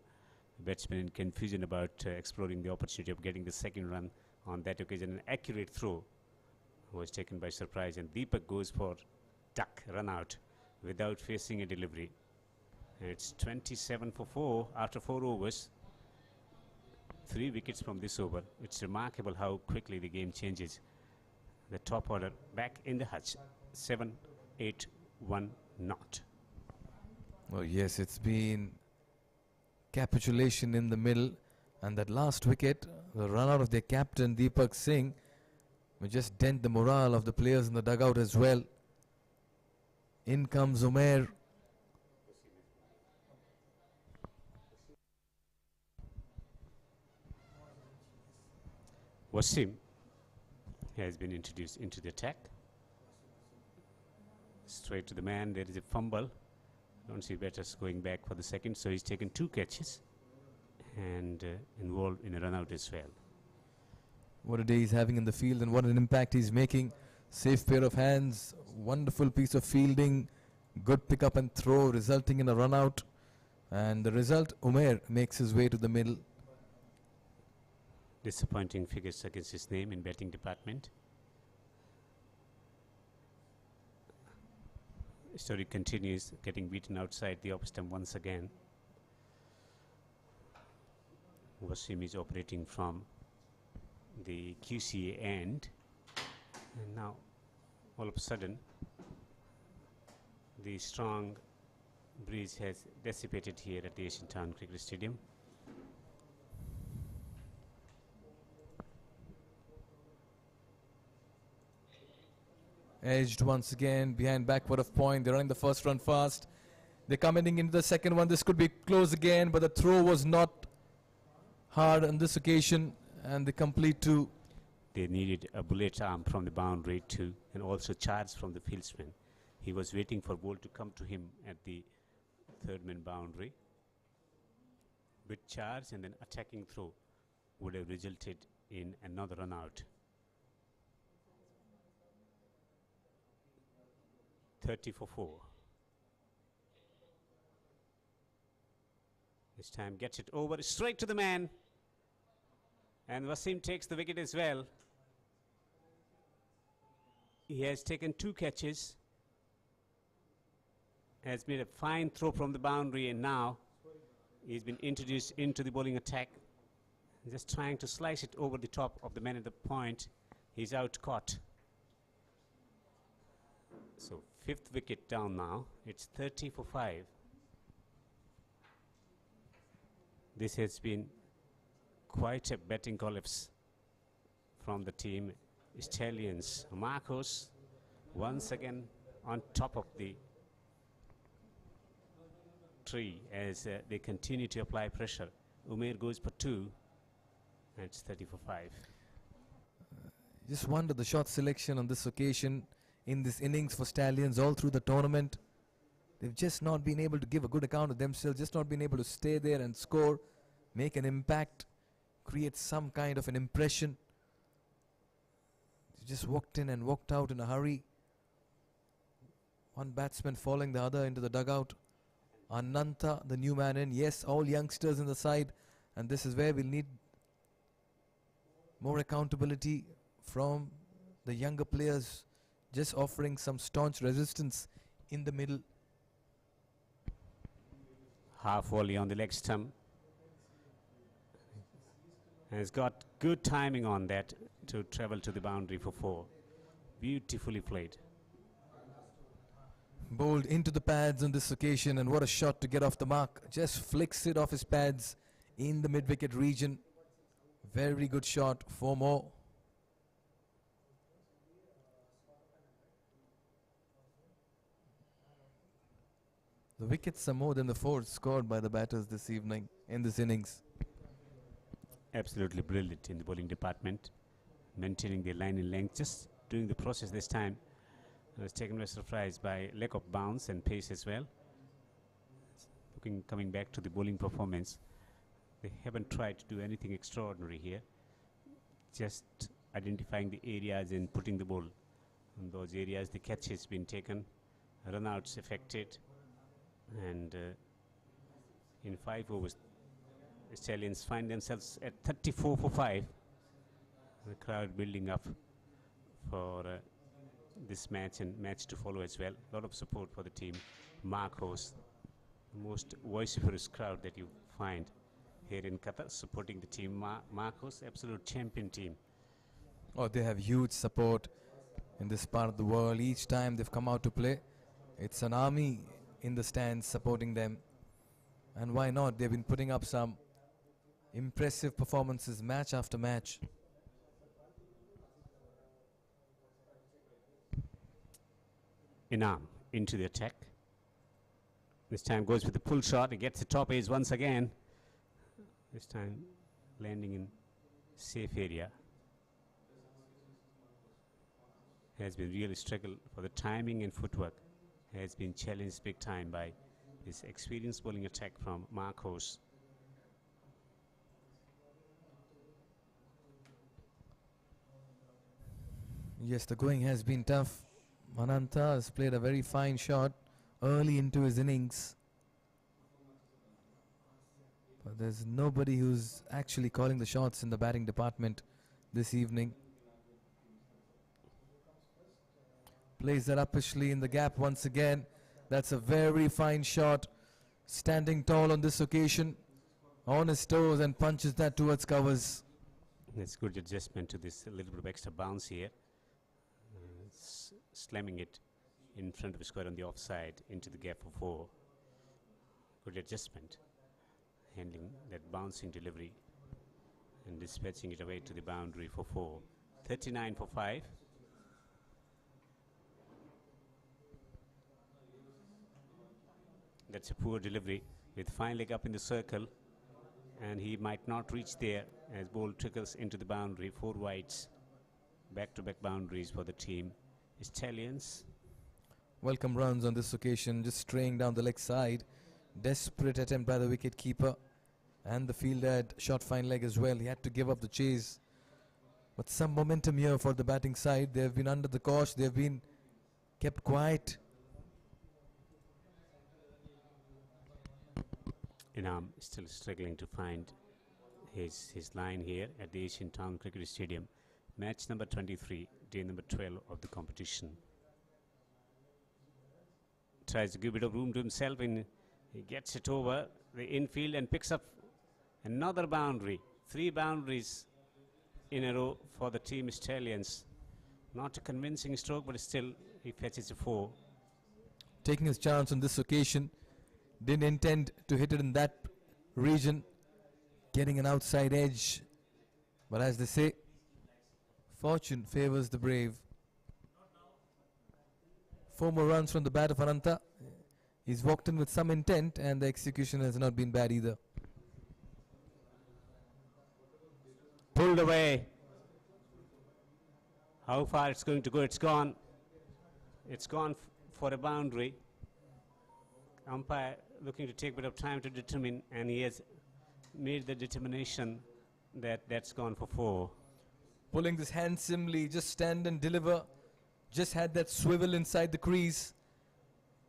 Batsman in confusion about exploring the opportunity of getting the second run on that occasion. An accurate throw was taken by surprise, and Deepak goes for duck, run out without facing a delivery. And it's 27 for 4 after 4 overs. 3 wickets from this over. It's remarkable how quickly the game changes. The top order back in the hutch. 7, 8, 1 not. Oh yes, it's been capitulation in the middle, and that last wicket, the run out of their captain Deepak Singh, will just dent the morale of the players in the dugout as well. In comes Umair. Wasim has been introduced into the attack. Straight to the man. There is a fumble. Don't see batters going back for the second, so he's taken 2 catches and involved in a run out as well. What a day he's having in the field, and what an impact he's making. Safe pair of hands, wonderful piece of fielding, good pick up and throw resulting in a run out. And the result, Umair makes his way to the middle. Disappointing figures against his name in batting department. Story continues, getting beaten outside the off stump once again. Wasim is operating from the QCA end, and now all of a sudden the strong breeze has dissipated here at the Asian Town Cricket Stadium. Edged once again behind backward of point. They're running the first run fast. They're coming into the second one. This could be close again, but the throw was not hard on this occasion, and they complete 2. They needed a bullet arm from the boundary too, and also charge from the fieldsman. He was waiting for ball to come to him at the 3rd man boundary. With charge and then attacking throw would have resulted in another run out. 30 for 4. This time gets it over straight to the man, and Wasim takes the wicket as well. He has taken 2 catches, has made a fine throw from the boundary, and now he's been introduced into the bowling attack, just trying to slice it over the top of the man at the point. He's out caught. So 5th wicket down now. It's 30 for 5. This has been quite a betting collapse from the team Stallions. Markhors once again on top of the tree as they continue to apply pressure. Umair goes for 2 and it's 30 for 5. Just wonder the shot selection on this occasion in this innings for Stallions all through the tournament. They've just not been able to give a good account of themselves, just not been able to stay there and score, make an impact, create some kind of an impression. They just walked in and walked out in a hurry. One batsman following the other into the dugout. Ananta, the new man in. Yes, all youngsters in the side, and this is where we'll need more accountability from the younger players, just offering some staunch resistance in the middle. Half volley on the leg stump. And has got good timing on that to travel to the boundary for 4. Beautifully played. Bowled into the pads on this occasion, and what a shot to get off the mark. Just flicks it off his pads in the mid-wicket region. Very good shot, 4 more. The wickets are more than the 4 scored by the batters this evening in this innings. Absolutely brilliant in the bowling department, maintaining the line in length. Just doing the process this time was taken by surprise by lack of bounce and pace as well. Coming back to the bowling performance, they haven't tried to do anything extraordinary here, just identifying the areas and putting the ball in those areas. The catch has been taken, run-outs affected, and in 5 overs the Stallions find themselves at 34 for 5. The crowd building up for this match and match to follow as well. A lot of support for the team. Markhors, the most vociferous crowd that you find here in Qatar, supporting the team. Markhors, absolute champion team. Oh, they have huge support in this part of the world. Each time they've come out to play, it's an army in the stands supporting them. And why not? They've been putting up some impressive performances match after match. Inam into the attack. This time goes with the pull shot. He gets the top edge once again. This time landing in safe area. Has been really struggle for the timing and footwork. Has been challenged big time by this experienced bowling attack from Markhors. Yes, the going has been tough. Ananta has played a very fine shot early into his innings. But there's nobody who's actually calling the shots in the batting department this evening. Plays that uppishly in the gap once again. That's a very fine shot. Standing tall on this occasion. On his toes and punches that towards covers. It's good adjustment to this, a little bit of extra bounce here. Slamming it in front of the square on the offside into the gap for 4. Good adjustment. Handling that bouncing delivery and dispatching it away to the boundary for 4. 39 for 5. That's a poor delivery with fine leg up in the circle, and he might not reach there as ball trickles into the boundary. 4 wides, back-to-back boundaries for the team Stallions. Welcome runs on this occasion, just straying down the leg side. Desperate attempt by the wicket keeper, and the fielder had shot fine leg as well. He had to give up the chase, but some momentum here for the batting side. They have been under the cosh, they have been kept quiet. Inam still struggling to find his line here at the Asian Town Cricket Stadium. Match number 23, day number 12 of the competition. Tries to give a bit of room to himself, and he gets it over the infield and picks up another boundary. 3 boundaries in a row for the team Stallions. Not a convincing stroke, but still he fetches a 4. Taking his chance on this occasion. Didn't intend to hit it in that region. getting an outside edge. But as they say, fortune favors the brave. 4 more runs from the bat of Ananta. He's walked in with some intent and the execution has not been bad either. Pulled away. How far it's going to go? It's gone. It's gone for a boundary. Umpire looking to take a bit of time to determine, and he has made the determination that that's gone for 4. Pulling this handsomely, just stand and deliver. Just had that swivel inside the crease.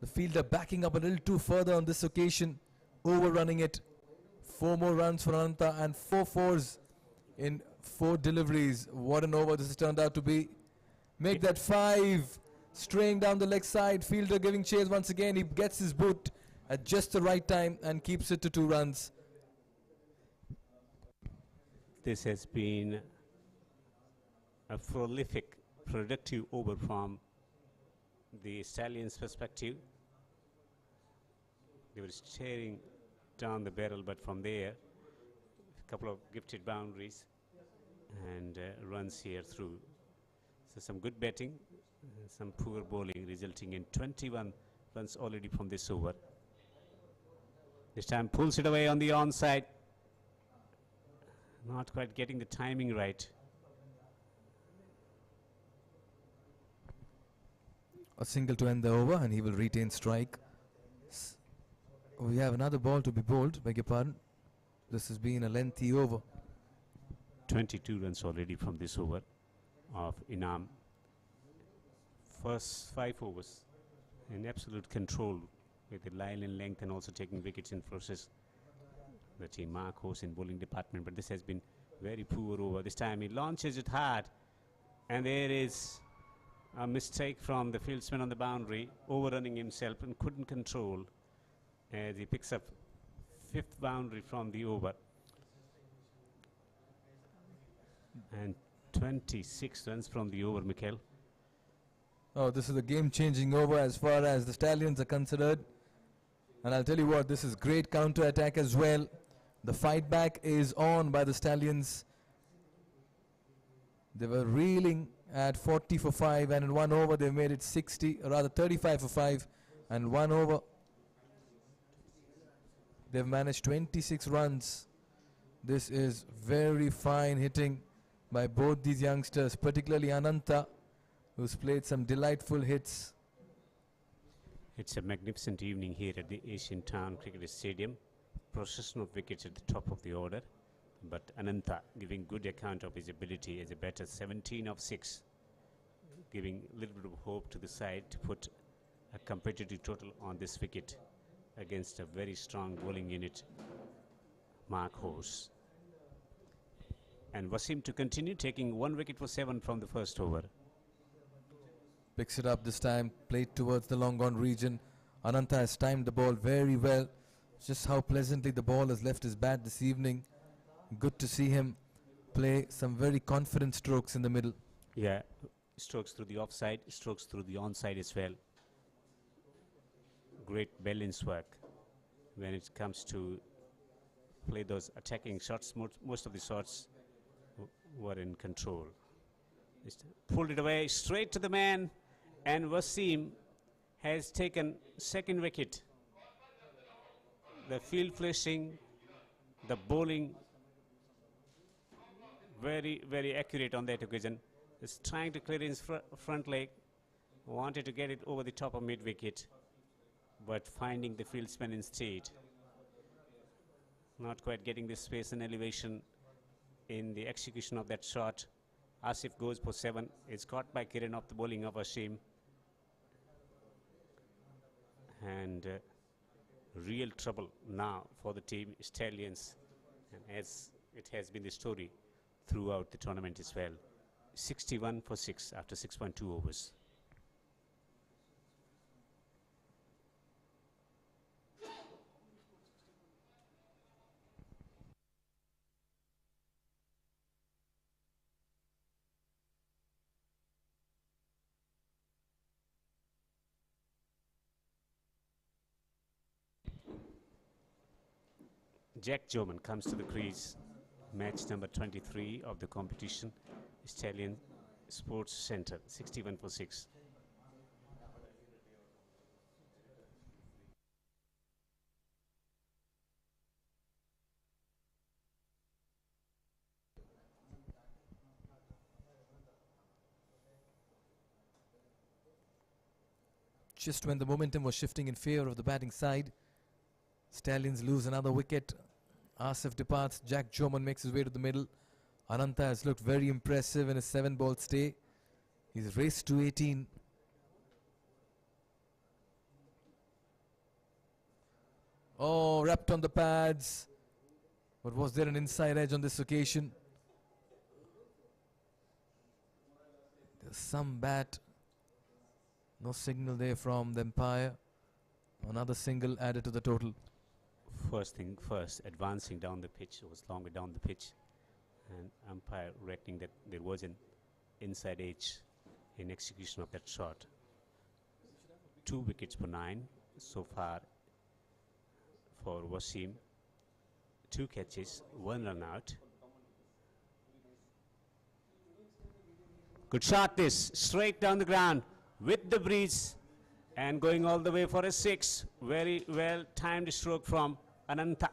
The fielder backing up a little too further on this occasion, overrunning it. 4 more runs for Ananta and 4 fours in 4 deliveries. What an over this has turned out to be. Make that 5. Straying down the leg side, fielder giving chase once again. He gets his boot at just the right time and keeps it to 2 runs. This has been a prolific, productive over from the Stallions' perspective. They were staring down the barrel, but from there, a couple of gifted boundaries and runs here through. So some good batting, some poor bowling, resulting in 21 runs already from this over. This time pulls it away on the onside. Not quite getting the timing right. A single to end the over and he will retain strike. We have another ball to be bowled, beg your pardon. This has been a lengthy over. 22 runs already from this over of Inam. First 5 overs in absolute control with the line and length and also taking wickets in process. The team Markhors in bowling department, but this has been very poor over. This time he launches it hard and there is a mistake from the fieldsman on the boundary, overrunning himself and couldn't control as he picks up 5th boundary from the over. And 26 runs from the over, Mikhail. Oh, this is a game-changing over as far as the Stallions are considered. And I'll tell you what, this is great counter-attack as well. The fight back is on by the Stallions. They were reeling at 40 for 5 and in 1 over they made it 60, or rather 35 for 5 and 1 over. They've managed 26 runs. This is very fine hitting by both these youngsters, particularly Ananta, who's played some delightful hits. It's a magnificent evening here at the Asian Town Cricket Stadium. Procession of wickets at the top of the order, but Ananta giving good account of his ability as a batter, 17 of 6, giving a little bit of hope to the side to put a competitive total on this wicket against a very strong bowling unit, Markhors. And Wasim to continue taking 1 wicket for 7 from the first over. Picks it up this time, played towards the long gone region. Ananta has timed the ball very well. Just how pleasantly the ball has left his bat this evening. Good to see him play some very confident strokes in the middle. Yeah, strokes through the offside, strokes through the onside as well. Great balance work when it comes to play those attacking shots. Most of the shots were in control. Just pulled it away straight to the man, and Wasim has taken 2nd wicket. The field flashing, the bowling, very, very accurate on that occasion. Is trying to clear his front leg, wanted to get it over the top of mid wicket, but finding the fieldsman instead. Not quite getting the space and elevation in the execution of that shot. Asif goes for 7. It's caught by Kiran off the bowling of Wasim. And real trouble now for the team Stallions, and as it has been the story throughout the tournament as well. 61 for 6 after 6.2 overs. Jack Joman comes to the crease. Match number 23 of the competition. Stallion Sports Center, 61 for 6. Just when the momentum was shifting in favor of the batting side, Stallions lose another wicket. Asif departs. Jack Joman makes his way to the middle. Ananta has looked very impressive in his 7-ball stay. He's raced to 18. Oh, wrapped on the pads. But was there an inside edge on this occasion? There's some bat. No signal there from the umpire. Another single added to the total. First thing first, advancing down the pitch was longer down the pitch, and umpire reckoning that there was an inside edge in execution of that shot. 2 wickets for 9 so far for Wasim. 2 catches, 1 run out. Good shot this, straight down the ground with the breeze and going all the way for a 6. Very well timed stroke from Ananta.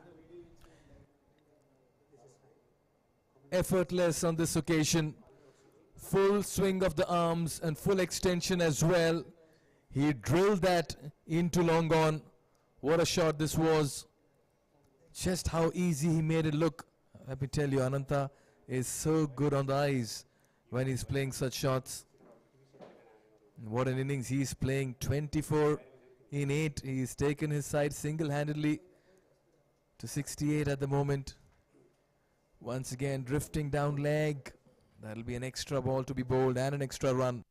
Effortless on this occasion. Full swing of the arms and full extension as well. He drilled that into long on. What a shot this was. Just how easy he made it look. Let me tell you, Ananta is so good on the eyes when he's playing such shots. What an innings he's playing. 24 in 8. He's taken his side single-handedly to 68 at the moment. Once again drifting down leg. That'll be an extra ball to be bowled and an extra run.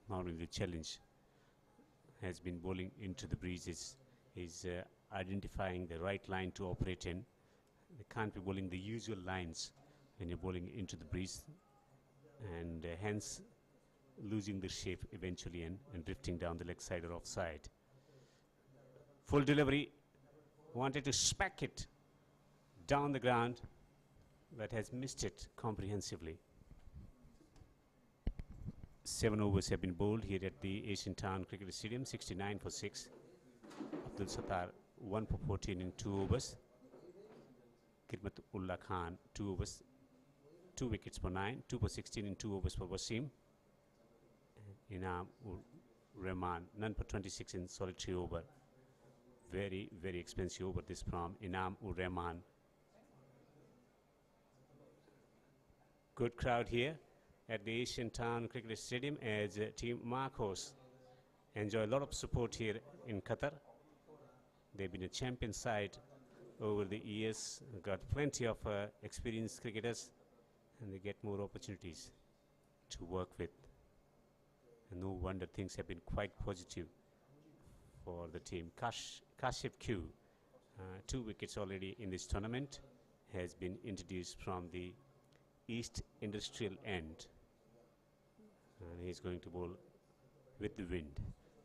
Now the challenge has been bowling into the breezes. Is identifying the right line to operate in. They can't be bowling the usual lines when you're bowling into the breeze, and hence losing the shape eventually and drifting down the leg side or offside. Full delivery, wanted to smack it down the ground, but has missed it comprehensively. 7 overs have been bowled here at the Asian Town Cricket Stadium, 69 for 6. Abdul Sattar 1 for 14 in 2 overs. Khidmatullah Khan 2 overs, 2 wickets for 9, 2 for 16 in 2 overs for Wasim. Inam Rahman, none for 26 in solitary over. Very, very expensive over this from Inam Rahman. Good crowd here at the Asian Town Cricket Stadium as Team Markhors enjoy a lot of support here in Qatar. They've been a champion side over the years, got plenty of experienced cricketers, and they get more opportunities to work with. And no wonder things have been quite positive for the team. Kashif Q, 2 wickets already in this tournament, has been introduced from the East Industrial end, and he's going to bowl with the wind.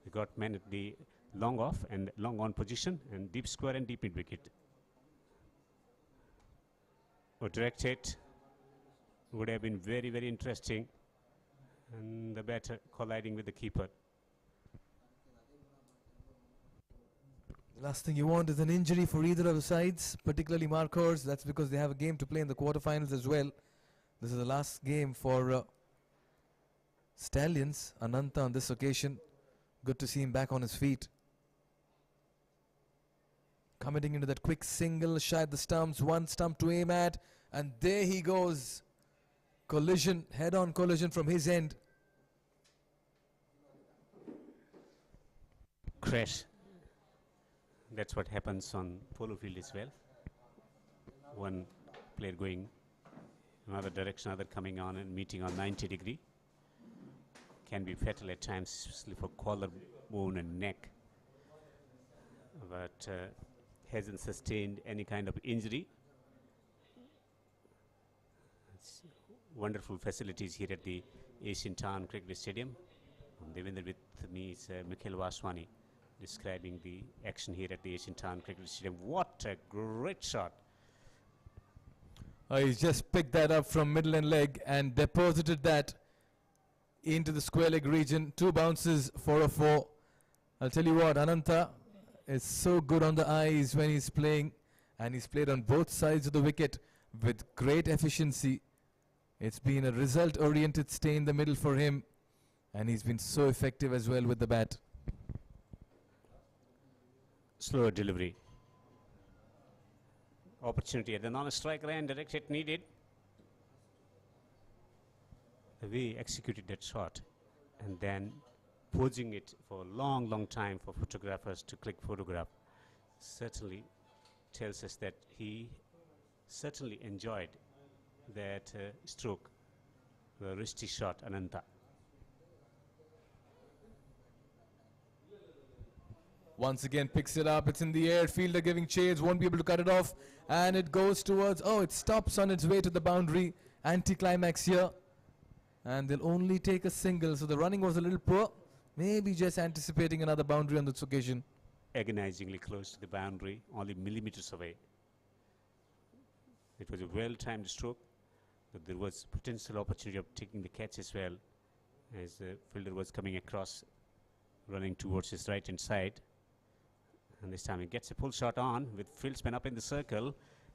We got men at the long off and long on position, and deep square and deep mid wicket. A direct hit would have been very, very interesting, and the batter colliding with the keeper. The last thing you want is an injury for either of the sides, particularly Markhors. That's because they have a game to play in the quarterfinals as well. This is the last game for Stallions. Ananta on this occasion. Good to see him back on his feet. Coming into that quick single, shy at the stumps, 1 stump to aim at, and there he goes. Collision, head-on collision from his end. Crash. That's what happens on polo field as well. One player going another direction, other coming on and meeting on 90 degree. Can be fatal at times, especially for collarbone and neck. But hasn't sustained any kind of injury. It's wonderful facilities here at the Asian Town Cricket Stadium. Devendra with me is Mikhail Vaswani, describing the action here at the Asian Town Cricket Stadium. What a great shot. He's just picked that up from middle and leg and deposited that into the square leg region. 2 bounces for a 4. I'll tell you what, Ananta is so good on the eyes when he's playing, and he's played on both sides of the wicket with great efficiency. It's been a result-oriented stay in the middle for him, and he's been so effective as well with the bat. Slower delivery. Opportunity at the non-strike line, direct hit needed. The way he executed that shot and then posing it for a long time for photographers to click photograph certainly tells us that he certainly enjoyed that stroke, the wristy shot, Ananta. Once again picks it up, it's in the air, fielder giving chase, won't be able to cut it off, and it goes towards, oh, it stops on its way to the boundary. Anti-climax here, and they'll only take a single, so the running was a little poor, maybe just anticipating another boundary on this occasion. Agonizingly close to the boundary, only millimeters away. It was a well-timed stroke, but there was potential opportunity of taking the catch as well, as the fielder was coming across, running towards his right-hand side. And this time he gets a pull shot on with fieldsman up in the circle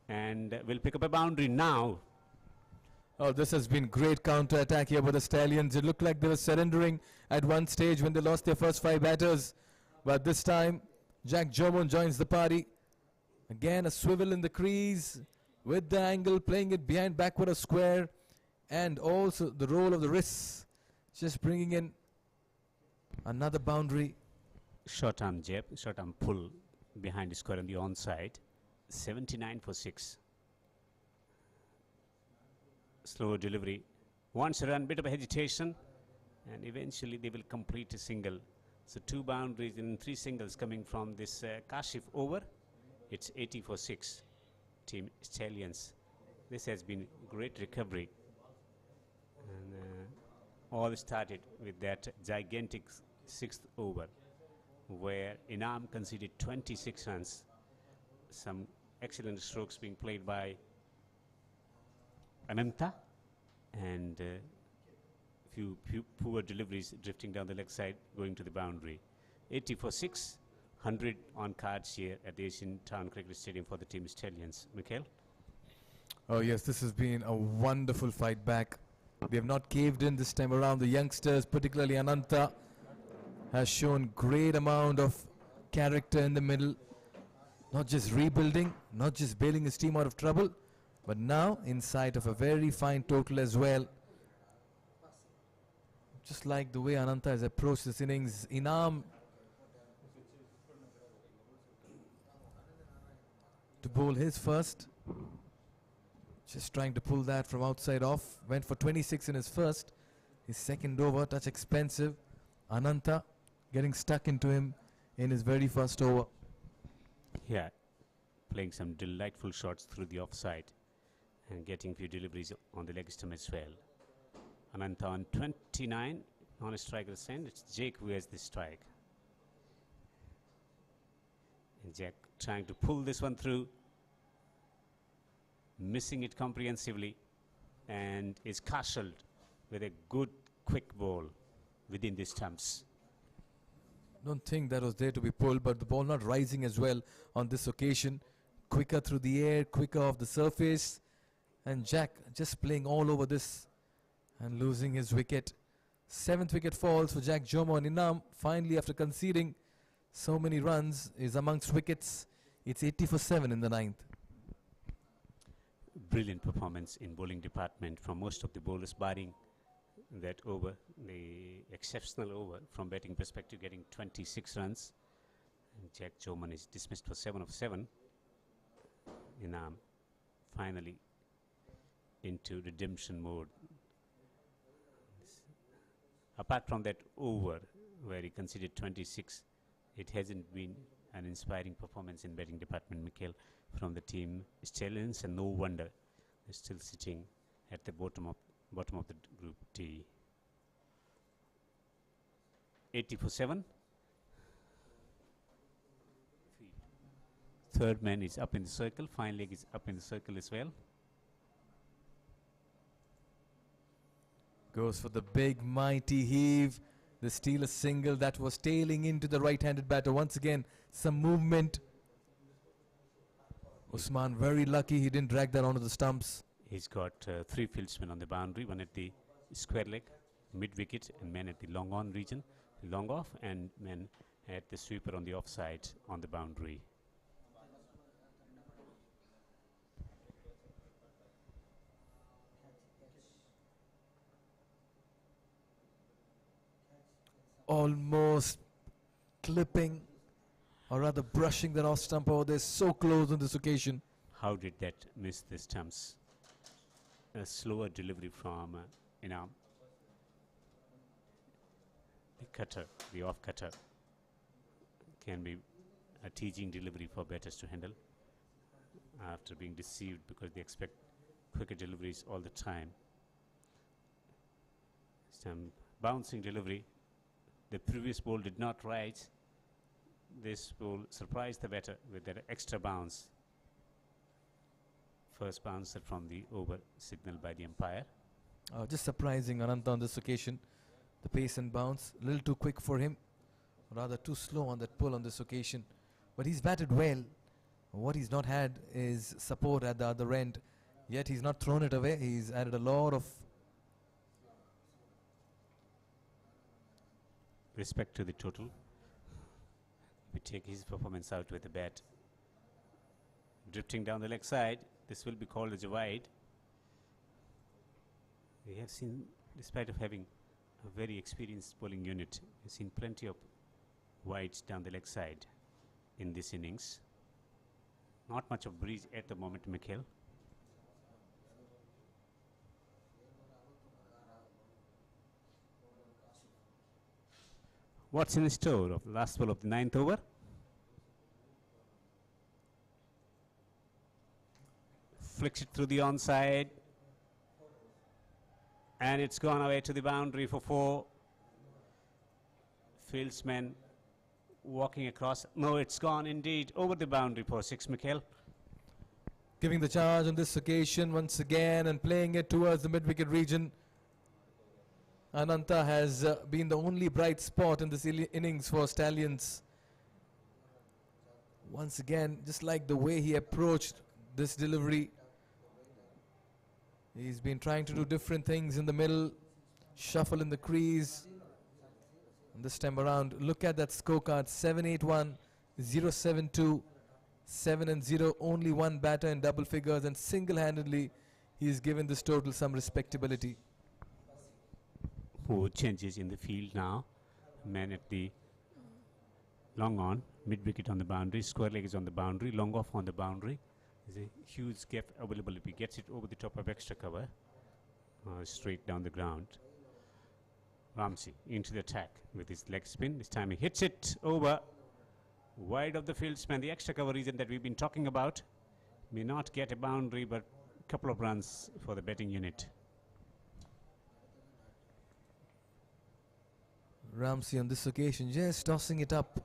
and will pick up a boundary now. Oh, this has been great counter-attack here by the Stallions. It looked like they were surrendering at one stage when they lost their first 5 batters. But this time, Jack Jomon joins the party. Again, a swivel in the crease with the angle, playing it behind backward of square. And also the roll of the wrists, just bringing in another boundary. Short arm jab, short arm pull behind the square on the onside. 79 for 6. Slow delivery. Once a run, bit of a hesitation, and eventually they will complete a single. So 2 boundaries and 3 singles coming from this Kashif over. It's 80 for 6. Team Stallions. This has been great recovery. And all started with that gigantic 6th over, where Inam conceded 26 runs. Some excellent strokes being played by Ananta, and few poor deliveries drifting down the leg side, going to the boundary. 80 for 6, 100 on cards here at the Asian Town Cricket Stadium for the team Stallions. Mikhail? Oh yes, this has been a wonderful fight back. They have not caved in this time around. The youngsters, particularly Ananta, has shown great amount of character in the middle. Not just rebuilding, not just bailing his team out of trouble, but now in sight of a very fine total as well. Just like the way Ananta has approached this innings, Inam to bowl his first. Just trying to pull that from outside off. Went for 26 in his first. His second over, touch expensive. Ananta getting stuck into him in his very first over. Yeah, playing some delightful shots through the offside and getting few deliveries on the leg stump as well. Ananta on 29 on a striker's end. It's Jake who has the strike. And Jack trying to pull this one through, missing it comprehensively, and is castled with a good quick ball within the stumps. Don't think that was there to be pulled, but the ball not rising as well on this occasion. Quicker through the air, quicker off the surface, and Jack just playing all over this and losing his wicket. 7th wicket falls for Jack Jomo, and Inam finally, after conceding so many runs, is amongst wickets. It's 80 for 7 in the 9th. Brilliant performance in bowling department from most of the bowlers, barring that over, the exceptional over from batting perspective, getting 26 runs. And Jack Joman is dismissed for 7 of 7. Inam finally into redemption mode. Apart from that over where he conceded 26, it hasn't been an inspiring performance in batting department, Mikhail, from the team Stallions, and no wonder they're still sitting at the bottom of the Group D. 80 for 7. third man is up in the circle. Fine leg is up in the circle as well. Goes for the big mighty heave. The steal a single that was tailing into the right-handed batter. Once again, some movement. Usman very lucky he didn't drag that onto the stumps. He's got 3 fieldsmen on the boundary, one at the square leg, mid-wicket, and man at the long-on region, long off, and man at the sweeper on the offside on the boundary. Almost clipping, or rather brushing that off stump over there. So close on this occasion. How did that miss the stumps? A slower delivery from, the cutter, the off cutter, can be a teaching delivery for batters to handle after being deceived because they expect quicker deliveries all the time. Some bouncing delivery. The previous ball did not rise. This ball surprised the batter with that extra bounce. First bouncer from the over signal by the umpire. Just surprising Ananta on this occasion. The pace and bounce, a little too quick for him. Rather too slow on that pull on this occasion. But he's batted well. What he's not had is support at the other end. Yet he's not thrown it away. He's added a lot of respect to the total. We take his performance out with the bat. Drifting down the leg side. This will be called as a wide. We have seen, despite of having a very experienced bowling unit, we've seen plenty of wides down the leg side in this innings. Not much of breeze at the moment, Mikhail. What's in store of the last ball of the 9th over? Flicks it through the onside. And it's gone away to the boundary for 4. Fieldsman walking across. No, it's gone indeed over the boundary for 6, Mikhail. giving the charge on this occasion once again and playing it towards the mid-wicket region. Ananta has been the only bright spot in this innings for Stallions. Once again, just like the way he approached this delivery, he's been trying to do different things in the middle, shuffle in the crease. And this time around, look at that scorecard, 7-8-1, 0-7-2, 7-0, only one batter in double figures, and single-handedly he's given this total some respectability. 4 changes in the field now. Man at the long on, mid-wicket on the boundary, square leg is on the boundary, long off on the boundary. There's a huge gap available if he gets it over the top of extra cover, straight down the ground. Ramsey into the attack with his leg spin. This time he hits it over wide of the fieldsman. The extra cover region that we've been talking about may not get a boundary, but a couple of runs for the batting unit. Ramsey on this occasion just tossing it up,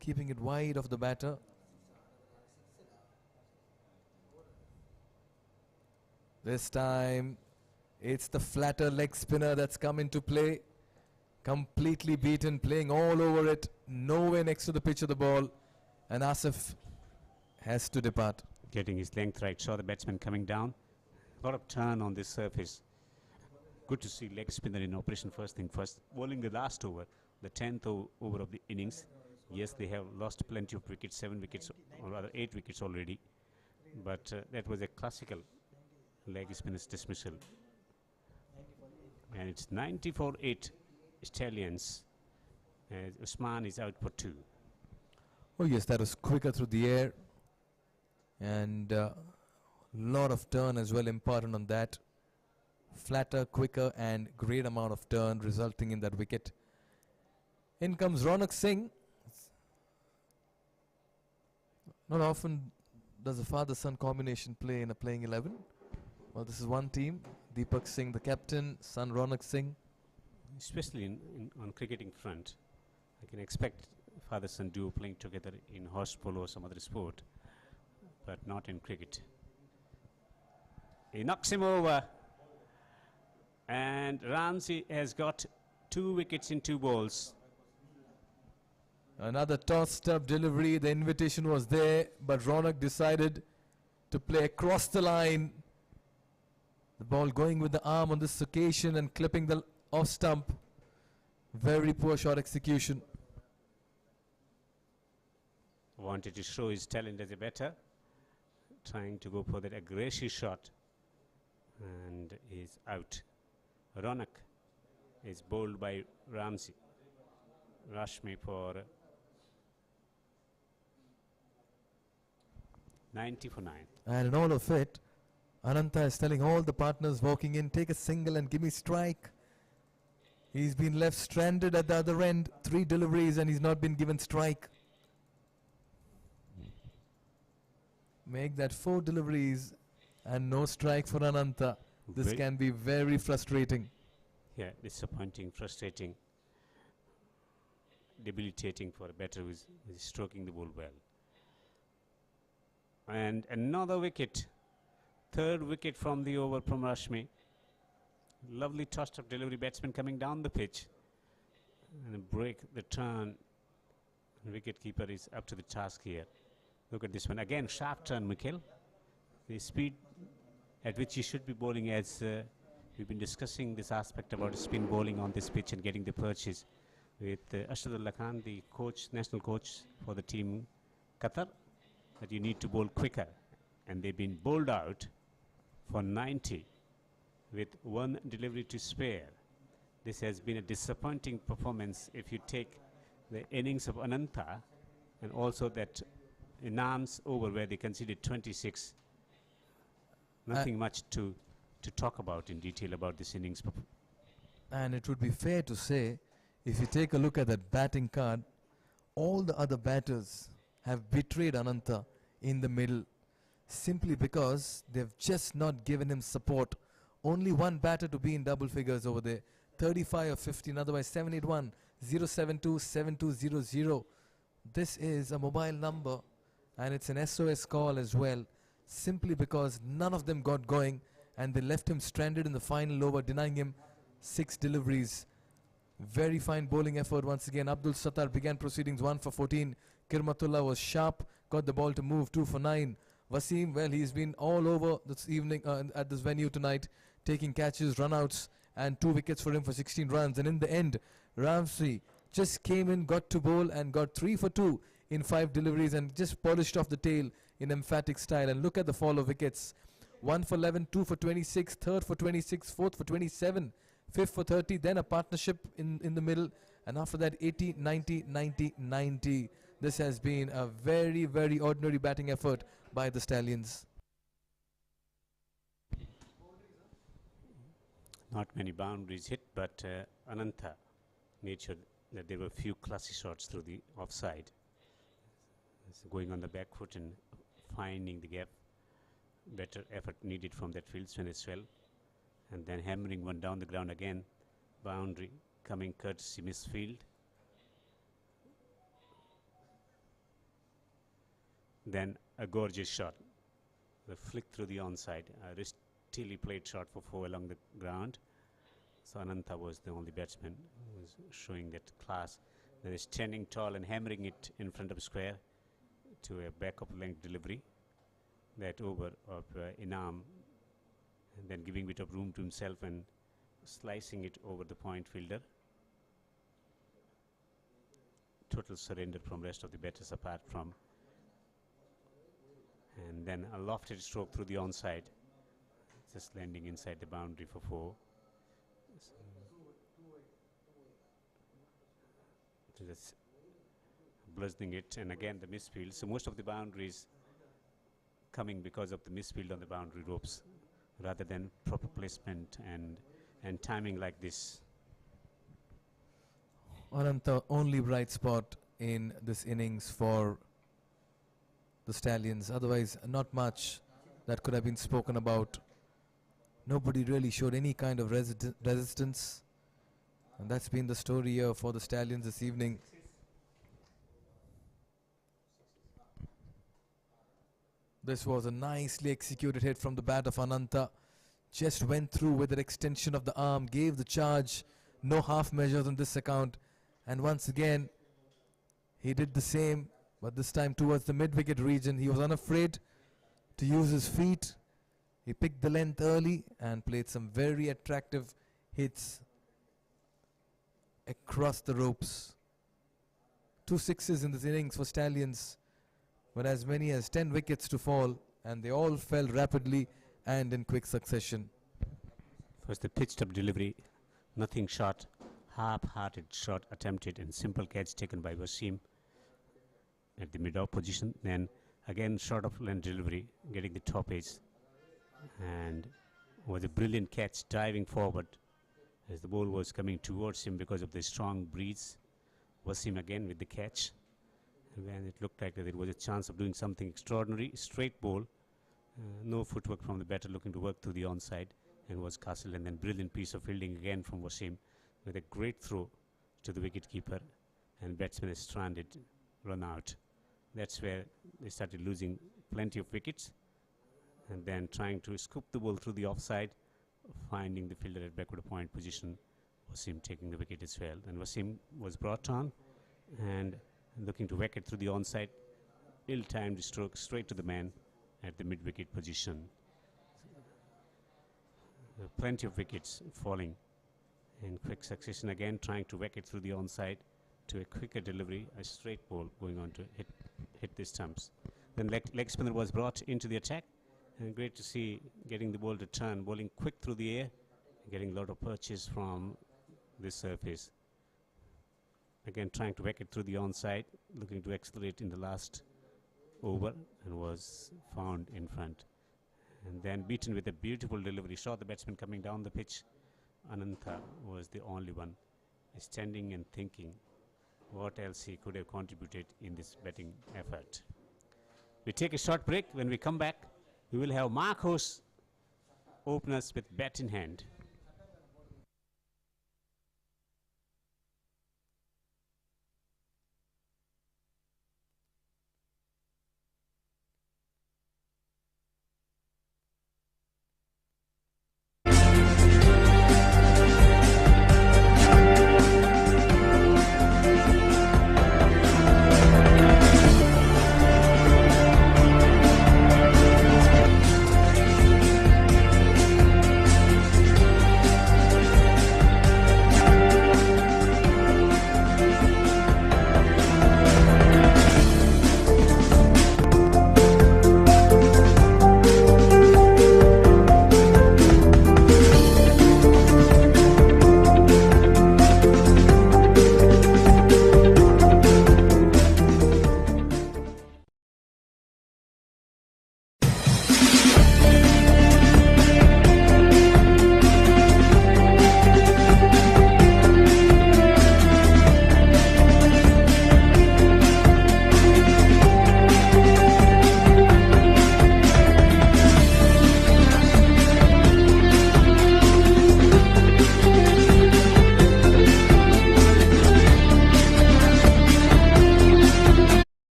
keeping it wide of the batter. This time it's the flatter leg spinner that's come into play. Completely beaten, playing all over it, nowhere next to the pitch of the ball, and Asif has to depart. Getting his length right, saw the batsman coming down. A lot of turn on this surface. Good to see leg spinner in operation first thing first. Bowling the last over, the 10th over of the innings. Yes, they have lost plenty of wickets, 7 wickets, or rather 8 wickets already. But that was a classical leg spinner's dismissal. And it's 94-8 Stallions. Usman is out for 2. Oh yes, that was quicker through the air. And lot of turn as well important on that. Flatter, quicker, and great amount of turn resulting in that wicket. In comes Ronak Singh. Not often does a father-son combination play in a playing 11. Well, this is one team. Deepak Singh, the captain, son Ronak Singh. Especially on cricketing front, I can expect father-son duo playing together in horse polo or some other sport, but not in cricket. He knocks him over, and Ramsey has got 2 wickets in 2 balls. Another tossed up delivery. The invitation was there, but Ronak decided to play across the line. The ball going with the arm on this occasion and clipping the off stump. Very poor shot execution. Wanted to show his talent as a batter, trying to go for that aggressive shot, and is out. Ronak is bowled by Ramsey. Rashmi for 90 for 9. And in all of it, Ananta is telling all the partners walking in, take a single and give me strike. He's been left stranded at the other end, 3 deliveries, and he's not been given strike. Make that 4 deliveries and no strike for Ananta. This can be very frustrating. Yeah, disappointing, frustrating, debilitating for a batter who is stroking the ball well. And another wicket, 3rd wicket from the over from Rashmi. Lovely tossed up delivery, batsman coming down the pitch and break the turn. Wicket keeper is up to the task here. Look at this one again, sharp turn, Mikel. The speed at which he should be bowling, as we've been discussing this aspect about spin bowling on this pitch and getting the perches with Ashadullah Khan, the coach, national coach for the team Qatar, that you need to bowl quicker, and they've been bowled out for 90 with 1 delivery to spare. This has been a disappointing performance if you take the innings of Ananta and also that Inam's over where they conceded 26. Nothing much to talk about in detail about this innings. And it would be fair to say, if you take a look at that batting card, all the other batters have betrayed Ananta in the middle simply because they've just not given him support. Only 1 batter to be in double figures over there. 35 or 15, otherwise 781 072 7200. This is a mobile number and it's an SOS call as well, simply because none of them got going and they left him stranded in the final over, denying him 6 deliveries. Very fine bowling effort once again. Abdul Sattar began proceedings 1 for 14. Kirmatullah was sharp, got the ball to move 2 for 9. Wasim, well, he's been all over this evening at this venue tonight, taking catches, run-outs, and 2 wickets for him for 16 runs. And in the end, Ramsey just came in, got to bowl, and got 3 for 2 in 5 deliveries and just polished off the tail in emphatic style. And look at the fall of wickets. 1 for 11, 2 for 26, 3rd for 26, 4th for 27, 5th for 30, then a partnership in the middle, and after that 80, 90, 90, 90. This has been a very, very ordinary batting effort by the Stallions. Not many boundaries hit, but Ananta made sure that there were few classy shots through the offside. So going on the back foot and finding the gap. Better effort needed from that fieldsman as well. And then hammering one down the ground again. Boundary coming courtesy misfield. Then a gorgeous shot. The flick through the onside. A wristily played shot for 4 along the ground. So Ananta was the only batsman who was showing that class. Then standing tall and hammering it in front of square to a back of length delivery. That over of Inam, and then giving a bit of room to himself and slicing it over the point fielder. Total surrender from rest of the batters apart from. And then a lofted stroke through the onside, just landing inside the boundary for 4. So just bludgeoning it, and again the misfield. So most of the boundaries coming because of the misfield on the boundary ropes rather than proper placement and timing like this. Ananta, only bright spot in this innings for the Stallions. Otherwise, not much that could have been spoken about. Nobody really showed any kind of resistance. And that's been the story here for the Stallions this evening. This was a nicely executed hit from the bat of Ananta. Just went through with an extension of the arm, gave the charge. No half measures on this account. And once again, he did the same, but this time towards the mid-wicket region. He was unafraid to use his feet. He picked the length early and played some very attractive hits across the ropes. 2 sixes in this innings for Stallions, but as many as 10 wickets to fall, and they all fell rapidly and in quick succession. First the pitched up delivery, nothing short, half-hearted shot attempted and simple catch taken by Wasim at the mid-off position. Then again short of length delivery, getting the top edge, and was a brilliant catch diving forward as the ball was coming towards him because of the strong breeze. Wasim again with the catch, and when it looked like that there was a chance of doing something extraordinary, straight ball, no footwork from the batter looking to work through the onside, and was castled. And then brilliant piece of fielding again from Wasim with a great throw to the wicket-keeper, and batsman is stranded, run out. That's where they started losing plenty of wickets, and then trying to scoop the ball through the offside, finding the fielder at backward point position, Wasim taking the wicket as well. And Wasim was brought on and looking to whack it through the onside, ill-timed stroke straight to the man at the mid-wicket position. Plenty of wickets falling in quick succession, again trying to whack it through the onside to a quicker delivery, a straight ball going on to hit the stumps. Then leg spinner was brought into the attack, and great to see getting the ball to turn, bowling quick through the air, getting a lot of purchase from this surface. Again trying to whack it through the onside, looking to accelerate in the last over, and was found in front. And then beaten with a beautiful delivery. Saw the batsman coming down the pitch. Ananta was the only one standing and thinking what else he could have contributed in this batting effort. We take a short break. When we come back, we will have Markhors open us with bat in hand.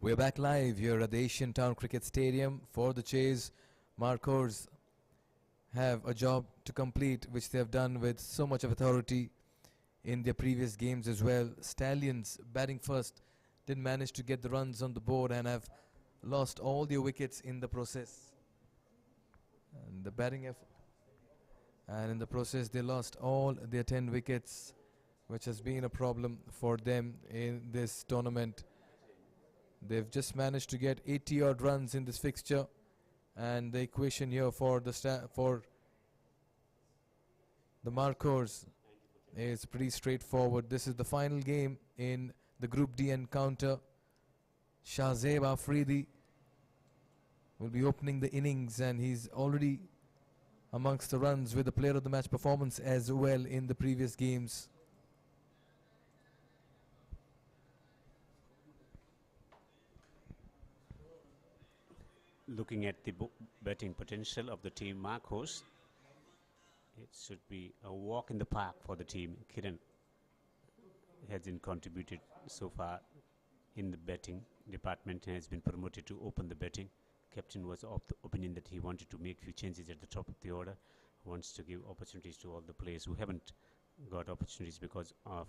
We're back live here at the Asian Town Cricket Stadium for the chase. Markhors have a job to complete, which they have done with so much of authority in their previous games as well. Stallions batting first didn't manage to get the runs on the board and have lost all their wickets in the process. And the batting effort, and in the process they lost all their 10 wickets, which has been a problem for them in this tournament. They've just managed to get 80 odd runs in this fixture, and the equation here for the Markhors is pretty straightforward. This is the final game in the Group D encounter. Shahzeb Afridi will be opening the innings, and he's already amongst the runs with the player of the match performance as well in the previous games. Looking at the batting potential of the team Markhors, it should be a walk in the park for the team. Kiran hasn't contributed so far in the batting department and has been promoted to open the batting. Captain was of the opinion that he wanted to make few changes at the top of the order, wants to give opportunities to all the players who haven't got opportunities because of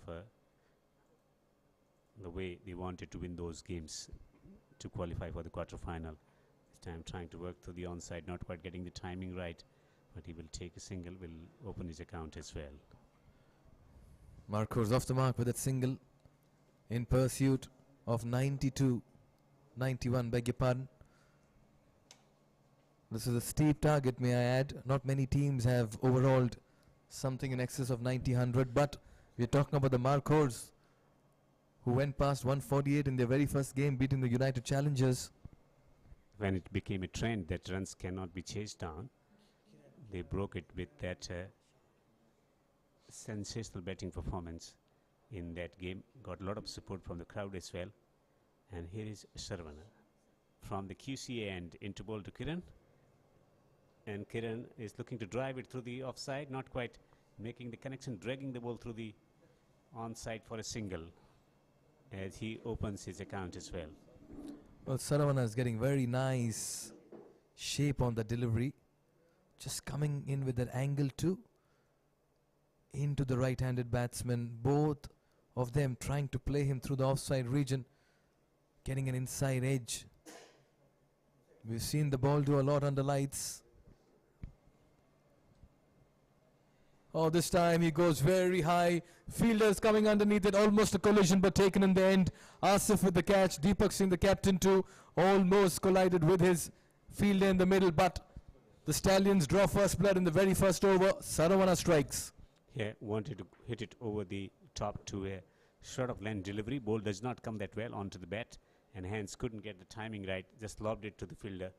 the way they wanted to win those games to qualify for the quarter-final. This time trying to work through the onside, not quite getting the timing right, but he will take a single, will open his account as well. Markhors off the mark with that single in pursuit of 92, 91, beg your pardon. This is a steep target, may I add. Not many teams have overhauled something in excess of 90-100, but we're talking about the Markhors, who went past 148 in their very first game, beating the United Challengers. When it became a trend that runs cannot be chased down, they broke it with that sensational batting performance in that game. Got a lot of support from the crowd as well. And here is Sarvana from the QCA end into ball to Kiran. And Kiran is looking to drive it through the offside, not quite making the connection, dragging the ball through the onside for a single as he opens his account as well. Well, Saravana is getting very nice shape on the delivery. Just coming in with that angle too. Into the right-handed batsman. Both of them trying to play him through the offside region. Getting an inside edge. We've seen the ball do a lot under lights. Oh, this time he goes very high. Fielders coming underneath it. Almost a collision, but taken in the end. Asif with the catch. Deepak Singh, the captain, too, almost collided with his fielder in the middle. But the Stallions draw first blood in the very first over. Saravana strikes. Yeah, wanted to hit it over the top to a short of length delivery. Ball does not come that well onto the bat, and hence couldn't get the timing right. Just lobbed it to the fielder.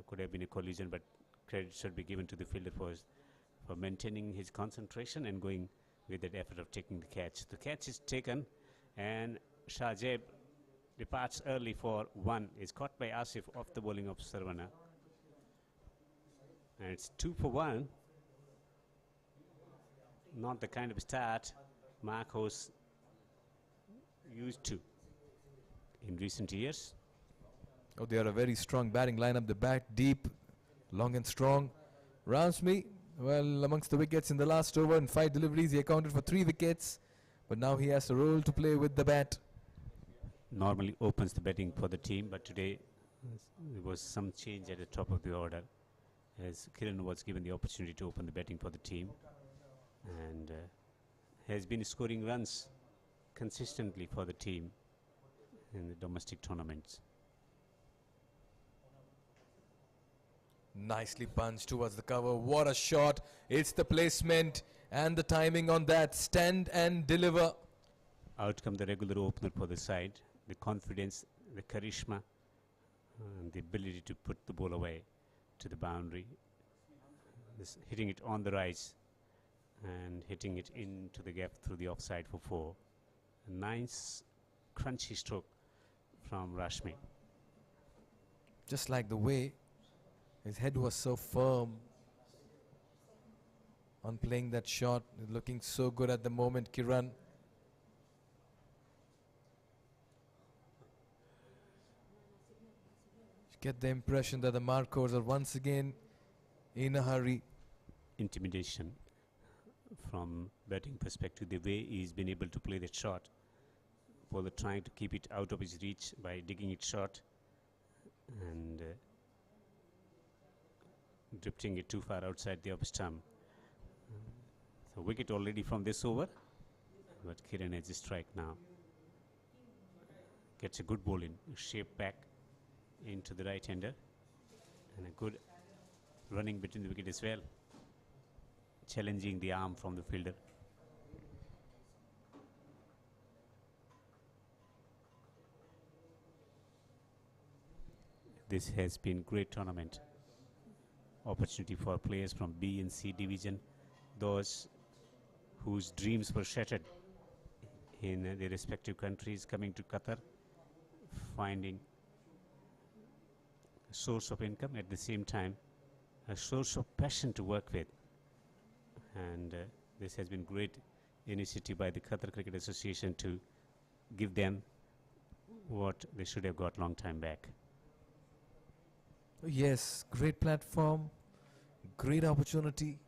Could have been a collision, but credit should be given to the fielder for maintaining his concentration and going with that effort of taking the catch. The catch is taken, and Shahjeb departs early for one. Is caught by Asif off the bowling of Sarvana. And it's 2 for 1. Not the kind of start Markhors used to in recent years. Oh, they are a very strong batting lineup. The bat deep, long and strong. Ramsmi, well, amongst the wickets in the last over in 5 deliveries, he accounted for 3 wickets. But now he has a role to play with the bat. Normally opens the batting for the team, but today there was some change at the top of the order as Kiran was given the opportunity to open the batting for the team, and has been scoring runs consistently for the team in the domestic tournaments. Nicely punched towards the cover. What a shot. It's the placement and the timing on that. Stand and deliver. Out come the regular opener for the side. The confidence, the charisma, and the ability to put the ball away to the boundary. Hitting it on the rise and hitting it into the gap through the offside for 4. A nice crunchy stroke from Rashmi. Just like the way his head was so firm on playing that shot. Looking so good at the moment, Kiran. Get the impression that the Markhors are once again in a hurry. Intimidation from batting perspective, the way he's been able to play that shot. Bowler trying to keep it out of his reach by digging it short and drifting it too far outside the off stump. So wicket already from this over, but Kiran has a strike now. Gets a good ball in, shape back into the right-hander, and a good running between the wicket as well, challenging the arm from the fielder. This has been great tournament. Opportunity for players from B and C division, those whose dreams were shattered in their respective countries, coming to Qatar, finding a source of income, at the same time a source of passion to work with. And this has been great initiative by the Qatar Cricket Association to give them what they should have got long time back. Yes, great platform, great opportunity.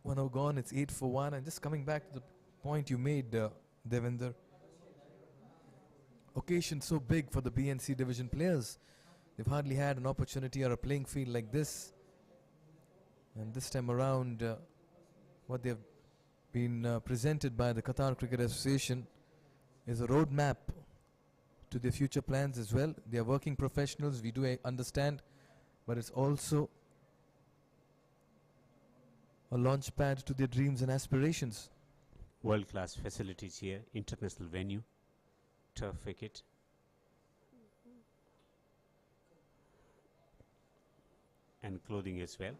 1 gone, it's 8 for 1. And just coming back to the point you made, Devinder, occasion so big for the BNC division players. They've hardly had an opportunity or a playing field like this. And this time around, what they've been presented by the Qatar Cricket Association is a roadmap to their future plans as well. They are working professionals, we do understand, but it's also a launch pad to their dreams and aspirations. World-class facilities here, international venue, turf wicket. And clothing as well.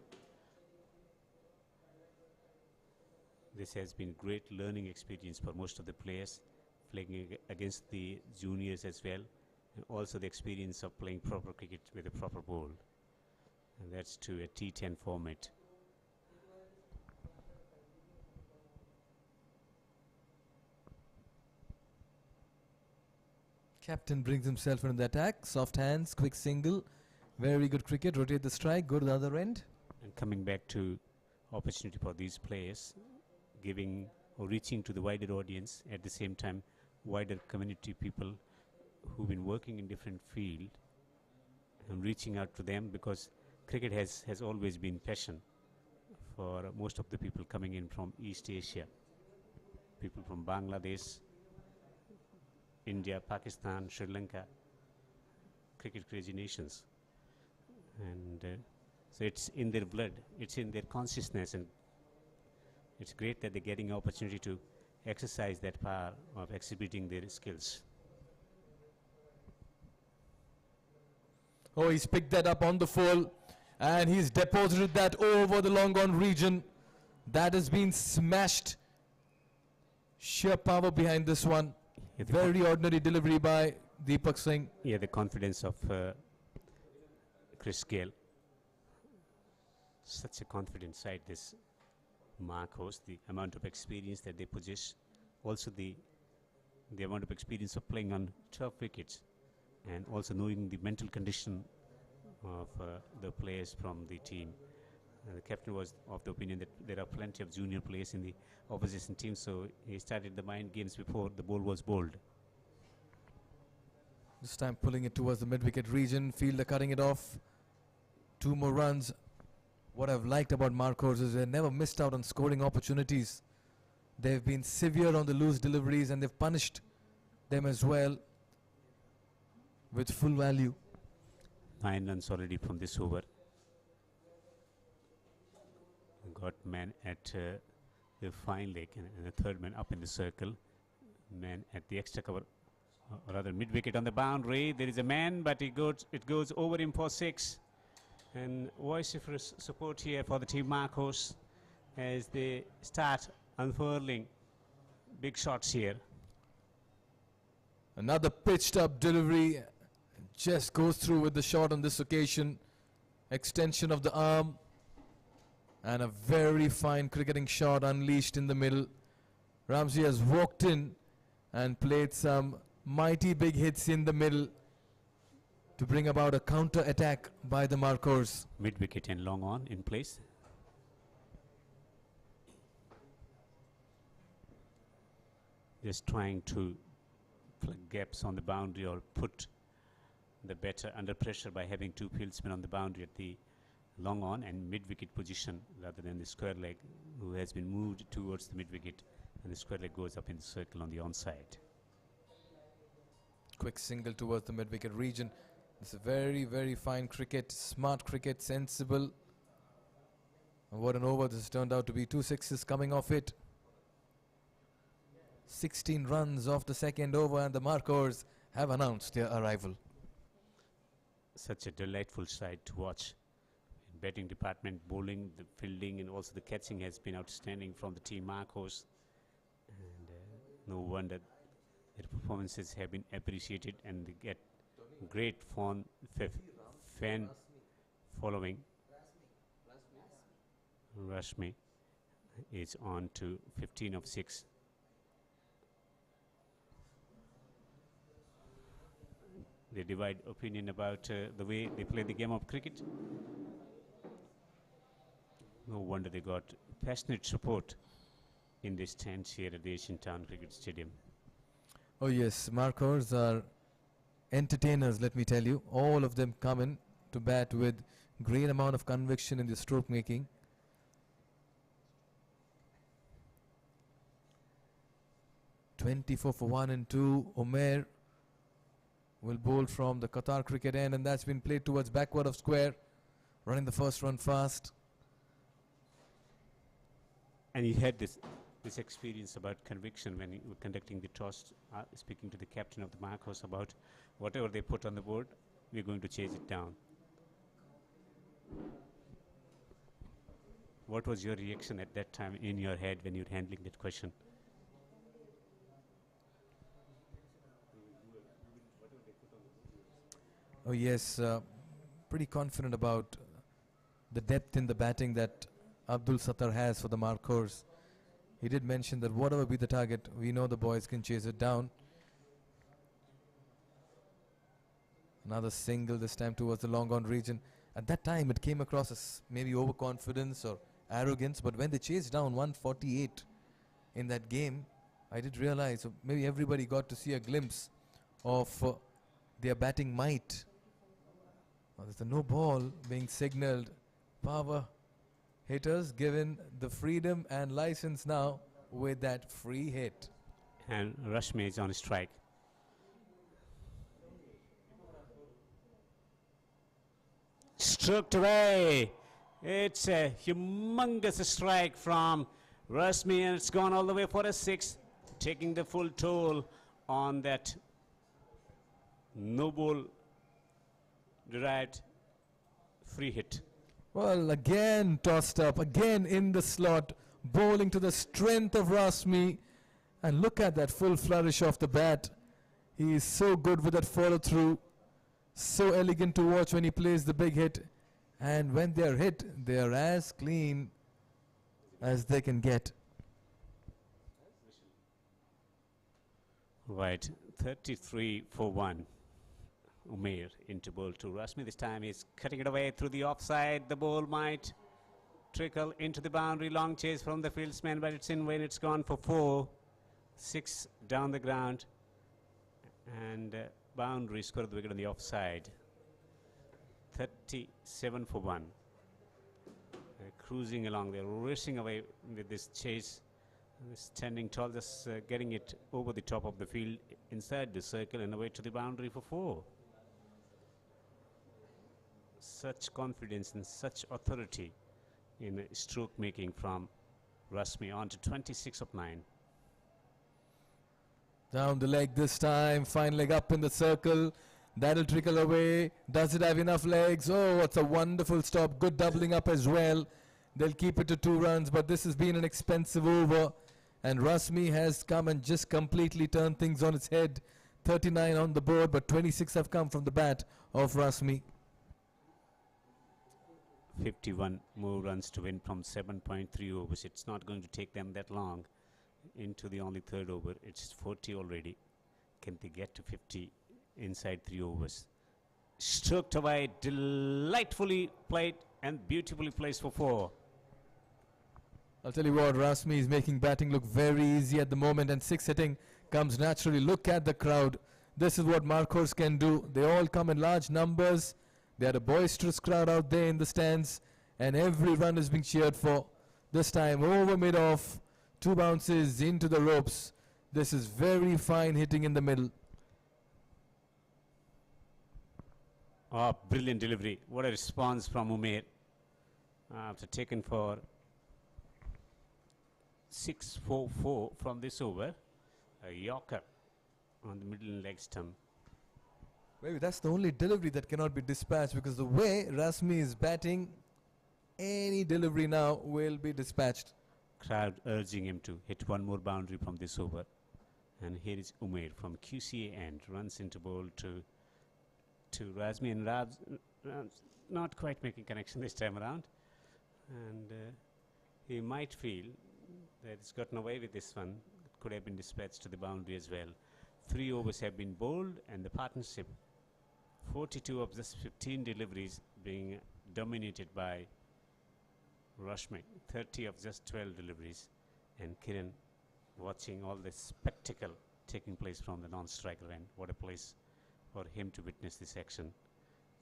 This has been great learning experience for most of the players, playing against the juniors as well, and also the experience of playing proper cricket with a proper ball. And that's to a T10 format. Captain brings himself into the attack, soft hands, quick single, very good cricket, rotate the strike, go to the other end. And coming back to opportunity for these players, giving or reaching to the wider audience, at the same time wider community people who've been working in different field, and reaching out to them, because cricket has always been passion for most of the people coming in from East Asia, people from Bangladesh, India, Pakistan, Sri Lanka, cricket crazy nations. And so it's in their blood, it's in their consciousness, and it's great that they're getting an opportunity to exercise that power of exhibiting their skills. Oh, he's picked that up on the full, and he's deposited that over the long on region. That has been smashed. Sheer power behind this one. Yeah, Very ordinary delivery by Deepak Singh. Yeah, the confidence of Chris Gale. Such a confident side, this Markhors, the amount of experience that they possess, also the amount of experience of playing on turf wickets, and also knowing the mental condition of the players from the team. The captain was of the opinion that there are plenty of junior players in the opposition team, so he started the mind games before the ball was bowled. This time pulling it towards the mid-wicket region. Fielder cutting it off. 2 more runs. What I've liked about Markhors is they've never missed out on scoring opportunities. They've been severe on the loose deliveries, and they've punished them as well with full value. 9 runs already from this over. Got man at the fine leg, and the third man up in the circle. Man at the extra cover, or rather mid-wicket on the boundary. There is a man, but it goes over him for 6. And vociferous support here for the team Markhors as they start unfurling big shots here. Another pitched up delivery. Just goes through with the shot on this occasion. Extension of the arm. And a very fine cricketing shot unleashed in the middle. Ramsey has walked in and played some mighty big hits in the middle to bring about a counter attack by the Markhors. Mid-wicket and long on in place. Just trying to plug gaps on the boundary or put the batter under pressure by having 2 fieldsmen on the boundary at the long on and mid-wicket position rather than the square leg, who has been moved towards the mid-wicket, and the square leg goes up in the circle on the onside. Quick single towards the mid-wicket region. It's a very, very fine cricket, smart cricket, sensible. And what an over this turned out to be. 2 sixes coming off it. 16 runs off the second over, and the Markhors have announced their arrival. Such a delightful side to watch. In batting department, bowling, the fielding, and also the catching has been outstanding from the team Markhors. And no wonder their performances have been appreciated, and they get great fan following. Rashmi is on to 15 of 6. They divide opinion about the way they play the game of cricket. No wonder they got passionate support in the stands here at the Asian Town Cricket Stadium. Oh yes, Markhors are entertainers, let me tell you. All of them come in to bat with great amount of conviction in the stroke making. "24 for 1 and 2. Umair will bowl from the Qatar cricket end, and that's been played towards backward of square, running the first run fast. And you had this experience about conviction when you were conducting the toss, speaking to the captain of the Markhors about whatever they put on the board, we're going to chase it down. What was your reaction at that time in your head when you were handling that question? Oh yes, pretty confident about the depth in the batting that Abdul Sattar has for the Markhors. He did mention that whatever be the target, we know the boys can chase it down. Another single, this time towards the long on region. At that time it came across as maybe overconfidence or arrogance, but when they chased down 148 in that game, I did realize, so maybe everybody got to see a glimpse of their batting might. There's a no ball being signalled. Power hitters given the freedom and license now with that free hit. And Rashmi is on strike. Stroked away. It's a humongous strike from Rashmi, and it's gone all the way for a 6, taking the full toll on that no ball derived free hit. Well, again tossed up, again in the slot, bowling to the strength of Rashmi. And look at that full flourish of the bat. He is so good with that follow through. So elegant to watch when he plays the big hit. And when they are hit, they are as clean as they can get. Right, 33 for 1. Umair into ball to Rashmi. This time he's cutting it away through the offside. The ball might trickle into the boundary. Long chase from the fieldsman, but it's in when it's gone for 4. 6 down the ground. And boundary scored the wicket on the offside. 37 for 1. Cruising along, they're racing away with this chase. Standing tall, just getting it over the top of the field, inside the circle and away to the boundary for 4. Such confidence and such authority in stroke making from Rashmi. On to 26 of 9. Down the leg this time, fine leg up in the circle. That'll trickle away. Does it have enough legs? Oh, it's a wonderful stop. Good doubling up as well. They'll keep it to 2 runs, but this has been an expensive over. And Rashmi has come and just completely turned things on its head. 39 on the board, but 26 have come from the bat of Rashmi. 51 more runs to win from 7.3 overs. It's not going to take them that long into the only 3rd over. It's 40 already. Can they get to 50 inside 3 overs? Stroked away, delightfully played and beautifully placed for 4. I'll tell you what, Rashmi is making batting look very easy at the moment, and 6 hitting comes naturally. Look at the crowd. This is what Markhors can do. They all come in large numbers. They are a boisterous crowd out there in the stands, and every run is being cheered for. This time over mid-off, 2 bounces into the ropes. This is very fine hitting in the middle. Oh, brilliant delivery. What a response from Umair. After taken for 6-4-4 from this over. A Yorker on the middle leg stump. Maybe that's the only delivery that cannot be dispatched, because the way Rashmi is batting, any delivery now will be dispatched. Crowd urging him to hit one more boundary from this over. And here is Umair from QCA end. Runs into ball to Rashmi, and Rab's not quite making connection this time around. And he might feel that he's gotten away with this one. It could have been dispatched to the boundary as well. 3 overs have been bowled, and the partnership 42 of just 15 deliveries being dominated by Rashmi, 30 of just 12 deliveries, and Kiran watching all this spectacle taking place from the non-striker end. What a place for him to witness this action.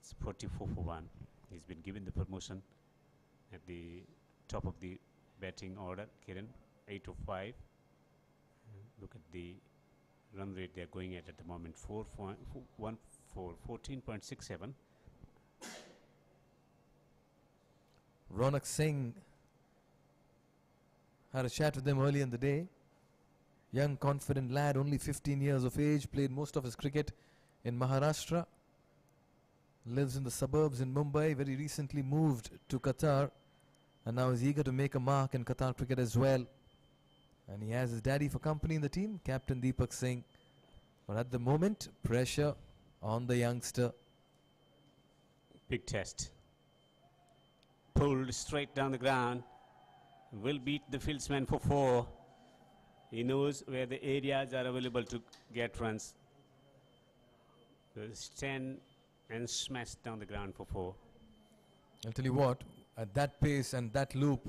It's 44 for 1. He's been given the promotion at the top of the batting order. Kiran, 8 of 5. Look at the run rate they're going at the moment, 14.67. Ronak Singh had a chat with them early in the day. Young, confident lad, only 15 years of age, played most of his cricket in Maharashtra. Lives in the suburbs in Mumbai, very recently moved to Qatar, and now is eager to make a mark in Qatar cricket as well. And he has his daddy for company in the team, Captain Deepak Singh. But at the moment, pressure on the youngster. Big test. Pulled straight down the ground. Will beat the fieldsman for 4. He knows where the areas are available to get runs. Stand and smash down the ground for 4. I'll tell you what, at that pace and that loop,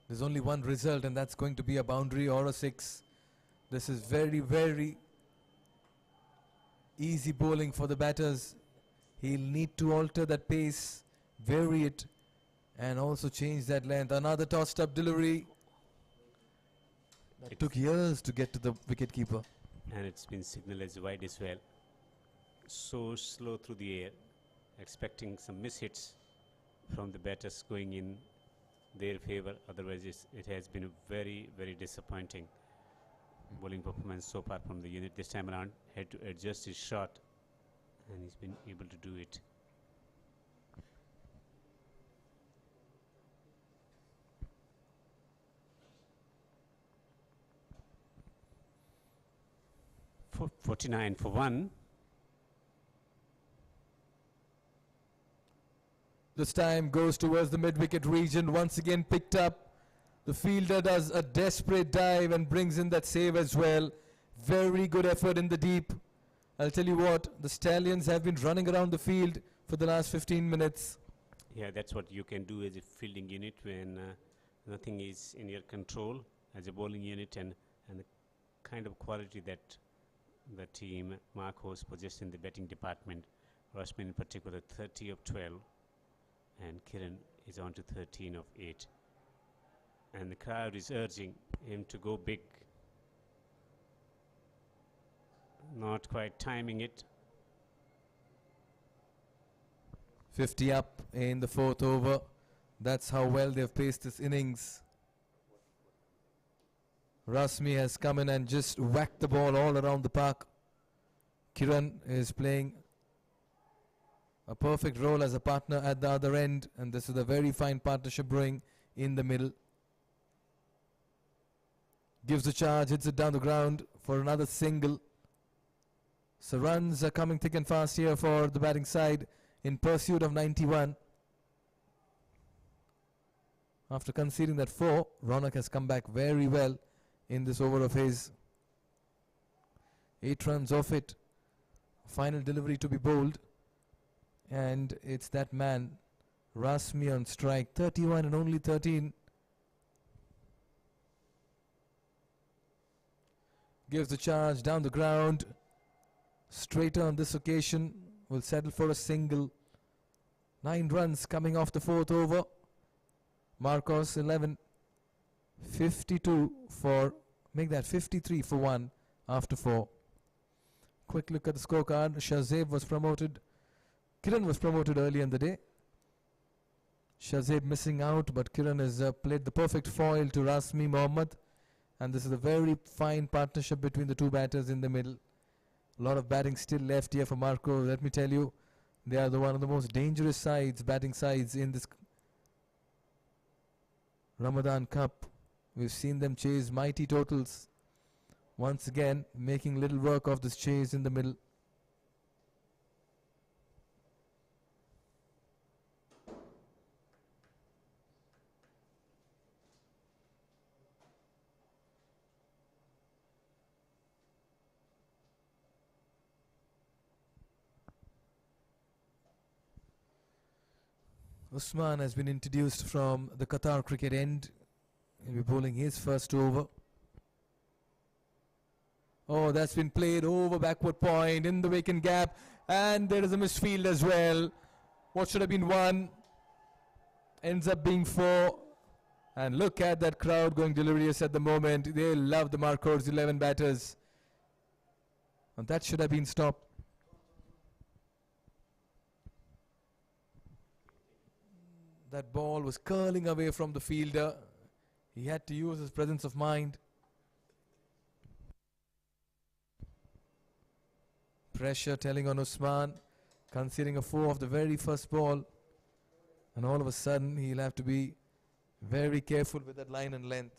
there's only one result, and that's going to be a boundary or a 6. This is very, very easy bowling for the batters. He'll need to alter that pace, vary it, and also change that length. Another tossed up delivery. It took years to get to the wicketkeeper. And it's been signaled as wide as well. So slow through the air, expecting some mishits from the batters going in their favor. Otherwise, it has been a very, very disappointing bowling performance so far from the unit. This time around, had to adjust his shot, and he's been able to do it. For 49 for 1. This time goes towards the mid-wicket region, once again picked up. The fielder does a desperate dive and brings in that save as well. Very good effort in the deep. I'll tell you what, the Stallions have been running around the field for the last 15 minutes. Yeah, that's what you can do as a fielding unit when nothing is in your control as a bowling unit, and the kind of quality that the team Markhors possessed in the batting department. Rashmi in particular, 30 of 12, and Kiran is on to 13 of 8. And the crowd is urging him to go big. Not quite timing it. 50 up in the 4th over. That's how well they've paced this innings. Rasmi has come in and just whacked the ball all around the park. Kiran is playing a perfect role as a partner at the other end, and this is a very fine partnership brewing in the middle. Gives the charge, hits it down the ground for another single. So runs are coming thick and fast here for the batting side in pursuit of 91. After conceding that 4, Ronak has come back very well in this over of his. 8 runs off it. Final delivery to be bowled. And it's that man, Rasmi, on strike. 31 and only 13. Gives the charge down the ground. Straighter on this occasion. Will settle for a single. 9 runs coming off the 4th over. Markhors 11. 52 for, make that 53 for 1 after 4. Quick look at the scorecard. Shahzeb was promoted. Kiran was promoted early in the day. Shahzeb missing out, but Kiran has played the perfect foil to Rasmi Mohammad. And this is a very fine partnership between the two batters in the middle. A lot of batting still left here for Marco. Let me tell you, they are one of the most dangerous sides, batting sides in this Ramadan Cup. We've seen them chase mighty totals. Once again, making little work of this chase in the middle. Usman has been introduced from the Qatar cricket end. He'll be bowling his first over. Oh, that's been played over backward point in the vacant gap, and there is a missed field as well. What should have been 1 ends up being 4. And look at that crowd going delirious at the moment. They love the Markhors 11 batters. And that should have been stopped. That ball was curling away from the fielder. He had to use his presence of mind. Pressure telling on Usman, conceding a 4 of the very first ball. And all of a sudden, he'll have to be very careful with that line and length.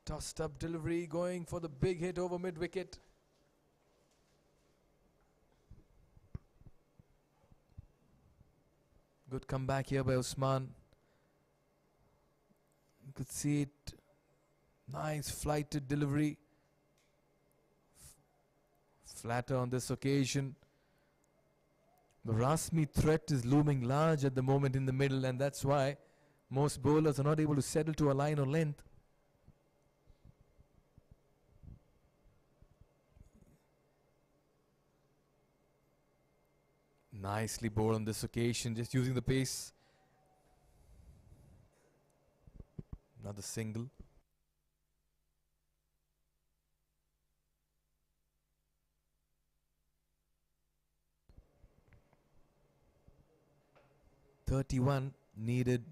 Tossed up delivery, going for the big hit over mid-wicket. Good comeback here by Usman. You could see it. Nice flighted delivery. Flatter on this occasion. The Rasmi threat is looming large at the moment in the middle, and that's why most bowlers are not able to settle to a line or length. Nicely bowled on this occasion, just using the pace. Another single. (31) needed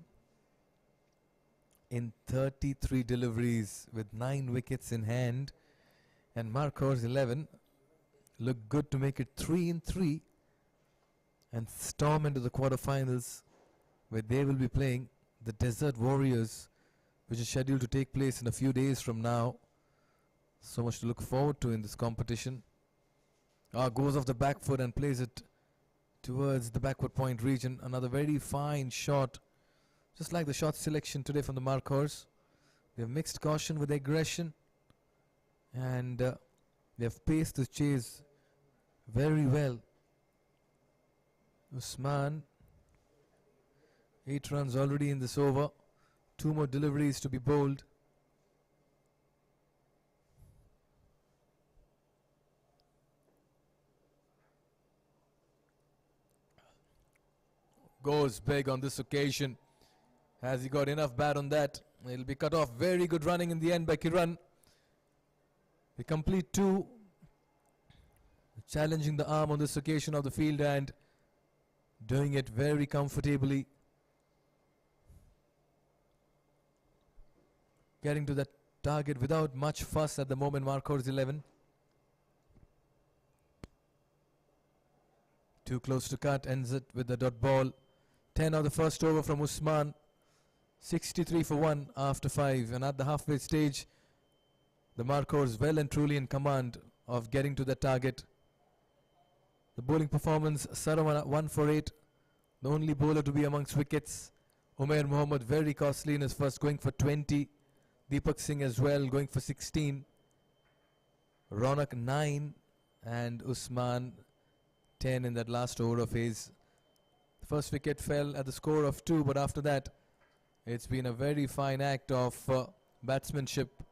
in 33 deliveries with 9 wickets in hand, and Markhors 11 look good to make it 3 in 3 and storm into the quarterfinals, where they will be playing the Desert Warriors, which is scheduled to take place in a few days from now. So much to look forward to in this competition. Goes off the back foot and plays it towards the backward point region. Another very fine shot, just like the shot selection today from the Markhors. They have mixed caution with aggression, and they have paced the chase very well. Usman, 8 runs already in this over. 2 more deliveries to be bowled. Goes big on this occasion. Has he got enough bat on that? It'll be cut off. Very good running in the end by Kiran. They complete 2. Challenging the arm on this occasion of the field and doing it very comfortably. Getting to that target without much fuss at the moment. Markhors 11. Too close to cut, ends it with the dot ball. 10 of the first over from Usman. 63 for 1 after 5. And at the halfway stage, the Markhors well and truly in command of getting to the target. The bowling performance, Sarawat 1 for 8. The only bowler to be amongst wickets. Umair Mohammad very costly in his first, going for 20. Deepak Singh as well, going for 16. Ronak 9 and Usman 10 in that last over of his. The first wicket fell at the score of 2, but after that it's been a very fine act of batsmanship,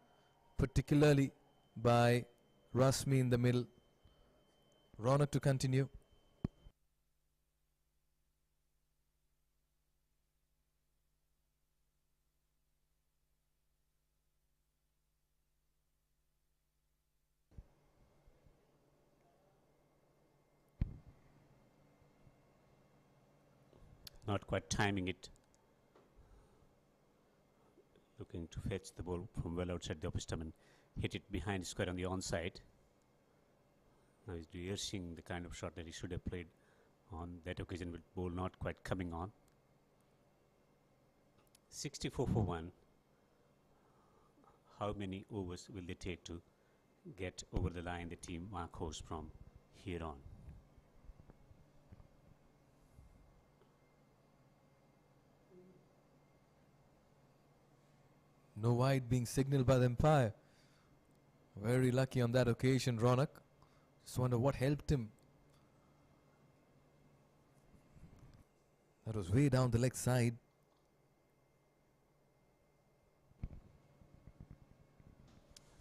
particularly by Rasmi in the middle. Ronak to continue. Not quite timing it. Looking to fetch the ball from well outside the off stump, hit it behind square on the onside. Now he's rehearsing the kind of shot that he should have played on that occasion, with ball not quite coming on. 64 for 1. How many overs will they take to get over the line the team Markhors from here on? No wide being signaled by the umpire. Very lucky on that occasion, Ronak. Just wonder what helped him. That was way down the leg side.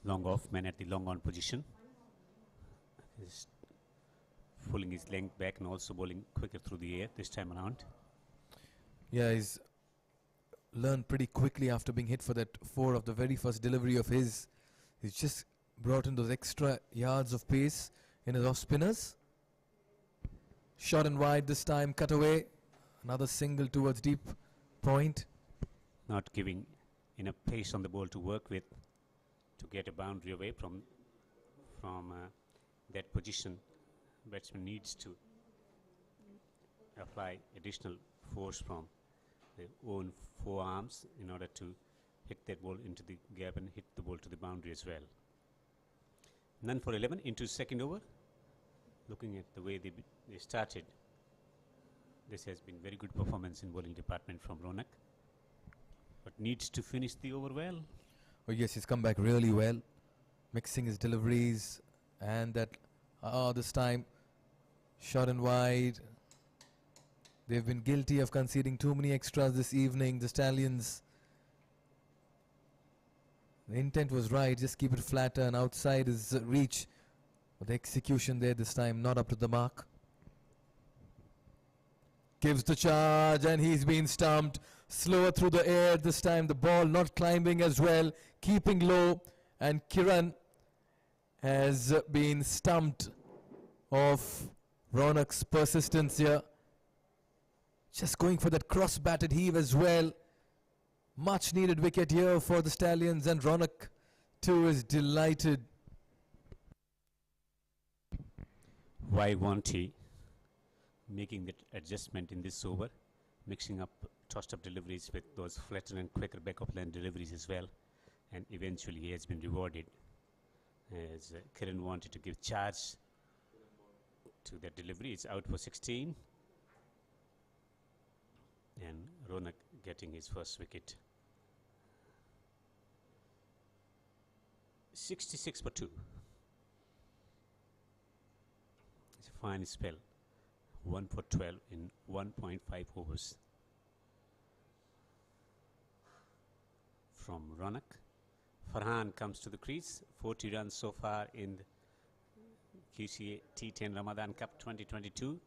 Long off, man at the long on position. He's pulling his length back and also bowling quicker through the air this time around. Yeah, he's learned pretty quickly after being hit for that 4 of the very first delivery of his. He's just brought in those extra yards of pace in his off spinners. Short and wide this time, cut away. Another single towards deep point. Not giving enough pace on the ball to work with to get a boundary away from that position. Batsman needs to apply additional force from their own forearms in order to hit that ball into the gap and hit the ball to the boundary as well. None for 11 into second over. Looking at the way they started, this has been very good performance in bowling department from Ronak, but needs to finish the over well. Oh yes, he's come back really well, mixing his deliveries and that this time short and wide. They've been guilty of conceding too many extras this evening, the Stallions. The intent was right, just keep it flatter and outside his reach. But the execution there this time not up to the mark. Gives the charge and he's been stumped. Slower through the air this time, the ball not climbing as well, keeping low, and Kiran has been stumped of Ronak's persistence here. Just going for that cross-batted heave as well. Much needed wicket here for the Stallions, and Ronak too is delighted. Why won't he making that adjustment in this over, mixing up tossed up deliveries with those flatter and quicker back of line deliveries as well, and eventually he has been rewarded as Kiran wanted to give charge to that delivery. It's out for 16 and Ronak getting his first wicket. 66 for 2. It's a fine spell. 1 for 12 in 1.5 overs from Ronak. Farhan comes to the crease. 40 runs so far in the QCA T10 Ramadan Cup 2022.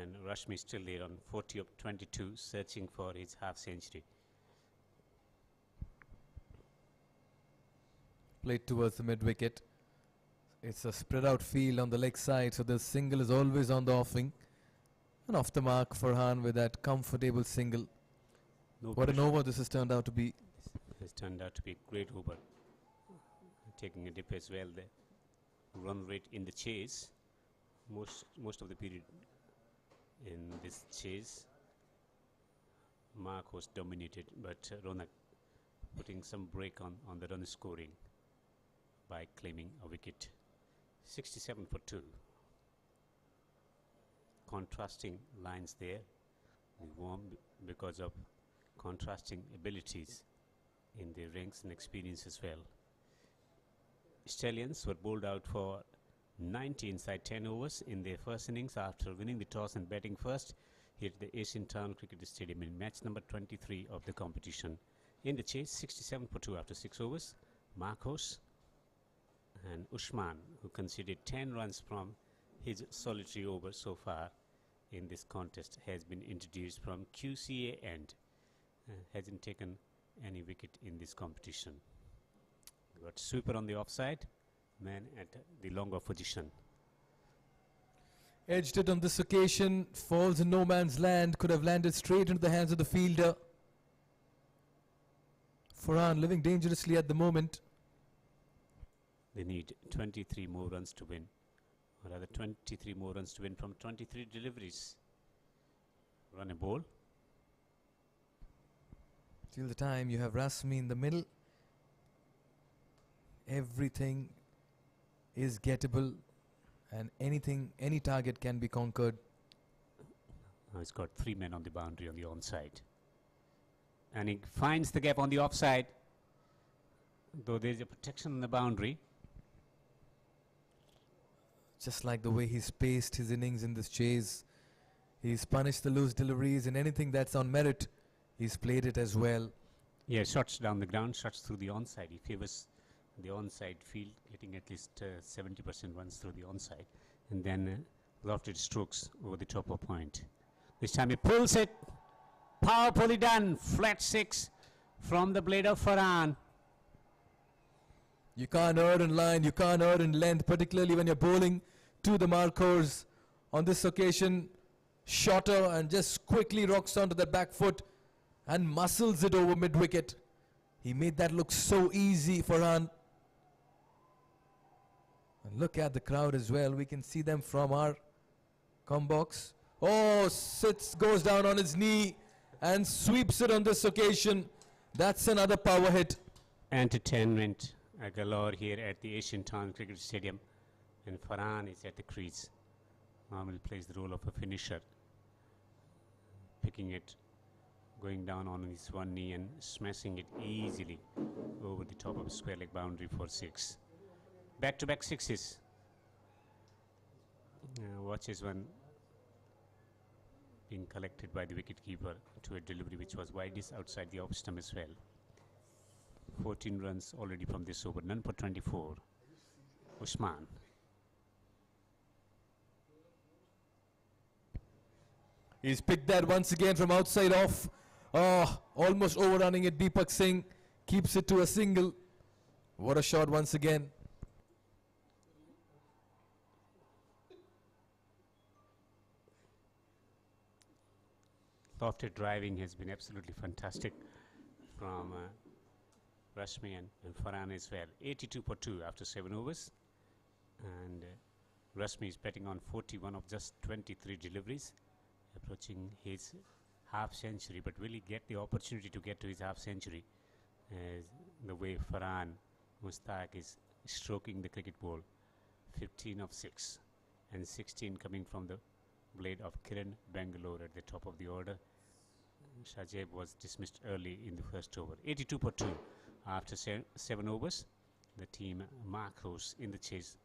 And Rashmi still there on 40 of 22, searching for his half century. Played towards the mid wicket. It's a spread out field on the leg side, so the single is always on the offing. And off the mark, Farhan with that comfortable single. No What an pressure. over this has turned out to be. Has turned out to be a great over. Taking a dip as well. The run rate in the chase, most of the period in this chase, Markhors dominated, but Ronak putting some break on the run scoring by claiming a wicket. 67 for 2. Contrasting lines there. We won because of contrasting abilities in their ranks and experience as well. Stallions were bowled out for 90 inside 10 overs in their first innings after winning the toss and batting first here at the Asian Town Cricket Stadium in match number 23 of the competition. In the chase, 67 for 2 after 6 overs. Markhors and Usman, who conceded 10 runs from his solitary over so far in this contest, has been introduced from QCA and hasn't taken any wicket in this competition. Got sweeper on the offside, man at the longer position. Edged it on this occasion, falls in no man's land, could have landed straight into the hands of the fielder. Farhan living dangerously at the moment. They need 23 more runs to win, or rather 23 more runs to win from 23 deliveries. Run a ball. Till the time you have Rasmi in the middle. Everything is gettable and anything, any target can be conquered. Now he's got 3 men on the boundary on the onside. And he finds the gap on the offside. though there is a protection on the boundary. Just like the way he's paced his innings in this chase, he's punished the loose deliveries, and anything that's on merit, he's played it as well. Yeah, shots down the ground, shots through the onside. He favors the onside field, getting at least 70% runs through the onside, and then lofted strokes over the top of point. This time he pulls it, powerfully done, flat 6 from the blade of Farhan. You can't err in line, you can't err in length, particularly when you're bowling to the Markhors. On this occasion, shorter and just quickly rocks onto the back foot and muscles it over mid-wicket. He made that look so easy, Farhan. And look at the crowd as well. We can see them from our com box. Oh, sits, goes down on his knee and sweeps it on this occasion. That's another power hit. Entertainment galore here at the Asian Town Cricket Stadium, and Farhan is at the crease. Normally plays the role of a finisher, picking it, going down on his one knee and smashing it easily over the top of a square leg boundary for 6. Back-to-back sixes. Watches one being collected by the wicketkeeper to a delivery which was widest outside the off stump as well. 14 runs already from this over, none for 24. Usman. He's picked that once again from outside off. Oh, almost overrunning it. Deepak Singh keeps it to a single. What a shot once again. Lofted driving has been absolutely fantastic from Rashmi and Farhan as well. 82 for 2 after 7 overs. And Rashmi is betting on 41 of just 23 deliveries, approaching his half century. But will he get the opportunity to get to his half century? As the way Farhan Mustaq is stroking the cricket ball. 15 of 6 and 16 coming from the blade of Kiran Bangalore at the top of the order. Shajeb was dismissed early in the first over. 82 for 2 after 7 overs. The team Markhors in the chase,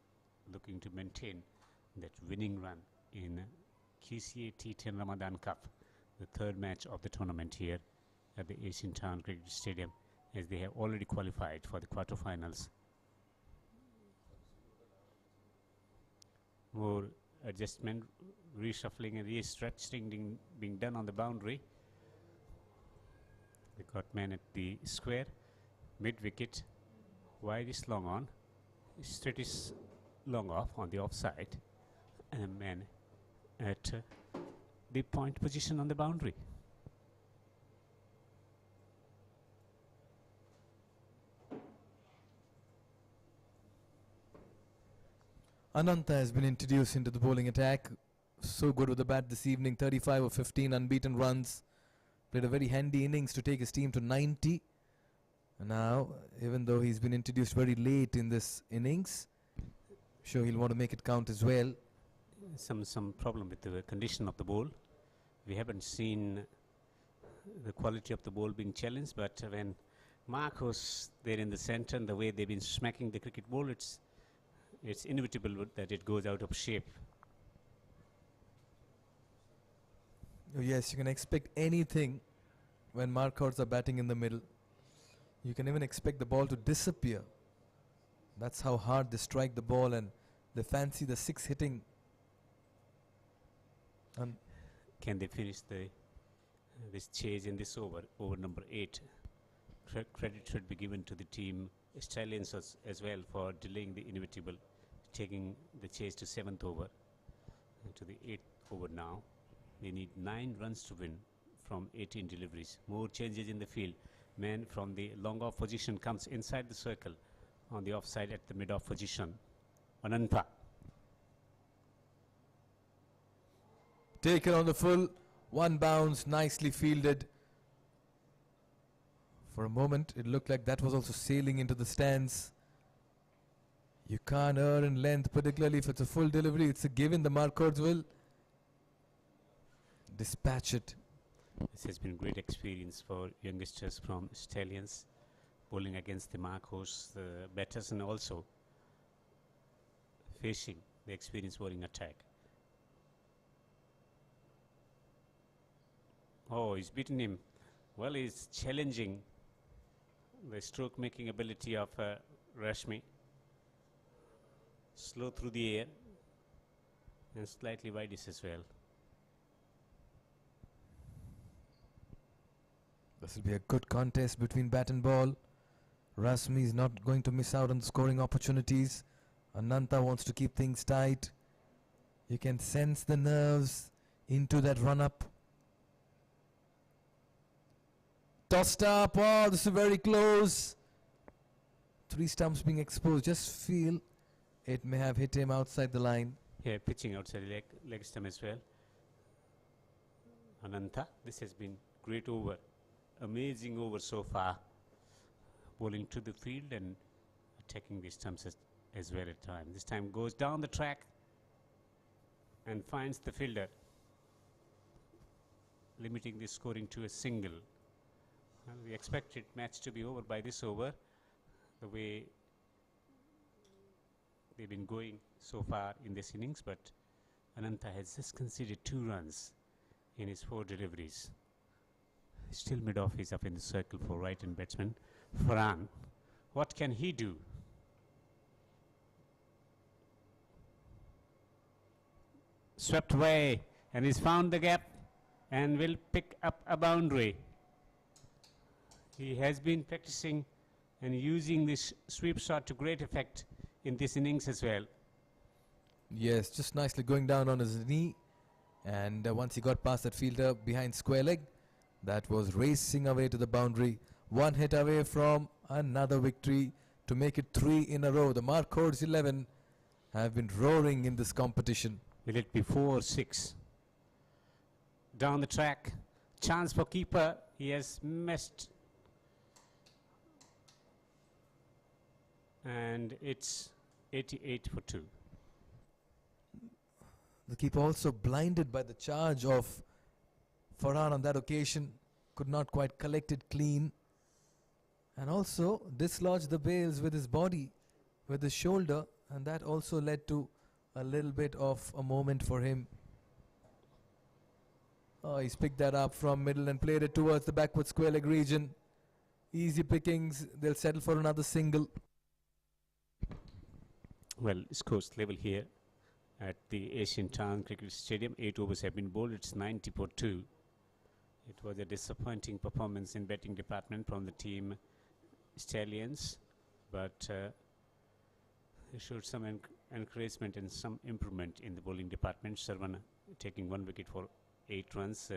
looking to maintain that winning run in QCA T10 Ramadan Cup, the third match of the tournament here at the Asian Town Cricket Stadium, as they have already qualified for the quarterfinals. More adjustment, reshuffling and restructuring being done on the boundary. They got man at the square, mid wicket, wide is long on, straight is long off on the offside, and a man at the point position on the boundary. Ananta has been introduced into the bowling attack. So good with the bat this evening. 35 of 15 unbeaten runs. Played a very handy innings to take his team to 90. And now, even though he's been introduced very late in this innings, sure he'll want to make it count as well. Some problem with the condition of the ball. We haven't seen the quality of the ball being challenged, but when Markhors there in the center and the way they've been smacking the cricket ball, it's inevitable that it goes out of shape. Oh yes, you can expect anything when Markhors are batting in the middle. You can even expect the ball to disappear. That's how hard they strike the ball, and they fancy the 6 hitting. And can they finish this chase in this over number 8? Credit should be given to the team Stallions as well for delaying the inevitable, taking the chase to 7th over, to the 8th over now. They need 9 runs to win from 18 deliveries. More changes in the field. Man from the long off position comes inside the circle on the offside at the mid off position. Ananta. taken on the full. One bounce, nicely fielded. For a moment, it looked like that was also sailing into the stands. You can't err in length, particularly if it's a full delivery. It's a given. The Markhors will dispatch it. This has been great experience for youngsters from Stallions, bowling against the Markhors batters and also facing the experienced bowling attack. Oh, he's beaten him. Well, he's challenging the stroke making ability of Rashmi. Slow through the air and slightly wideish as well. This will be a good contest between bat and ball. Rasmi is not going to miss out on scoring opportunities. Ananta wants to keep things tight. You can sense the nerves into that run-up. Tossed up. Oh, this is very close. 3 stumps being exposed. Just feel it may have hit him outside the line. Yeah, pitching outside the leg stump as well. Ananta, this has been great over. Amazing over so far. Bowling to the field and attacking the stumps as well at time. This time goes down the track and finds the fielder, limiting the scoring to a single. Well, we expected match to be over by this over, the way they've been going so far in this innings, but Ananta has just conceded 2 runs in his 4 deliveries. Still mid-off, he's up in the circle for right-hand batsman Farhan. What can he do? Swept away, and he's found the gap and will pick up a boundary. He has been practicing and using this sweep shot to great effect in this innings as well. Yes, just nicely going down on his knee. And once he got past that fielder behind square leg, that was racing away to the boundary. 1 hit away from another victory to make it 3 in a row. The Markhors 11 have been roaring in this competition. Will it be 4-6? Down the track. Chance for keeper. He has missed. And it's 88 for 2. The keeper also blinded by the charge of Farhan on that occasion. Could not quite collect it clean. And also dislodged the bails with his body, with his shoulder. And that also led to a little bit of a moment for him. Oh, he's picked that up from middle and played it towards the backward square leg region. Easy pickings. They'll settle for another single. Well, scores level here at the Asian Town Cricket Stadium. 8 overs have been bowled. It's 90 for 2. It was a disappointing performance in batting department from the team Stallions, but they showed some encouragement and some improvement in the bowling department. Sarvan taking 1 wicket for 8 runs.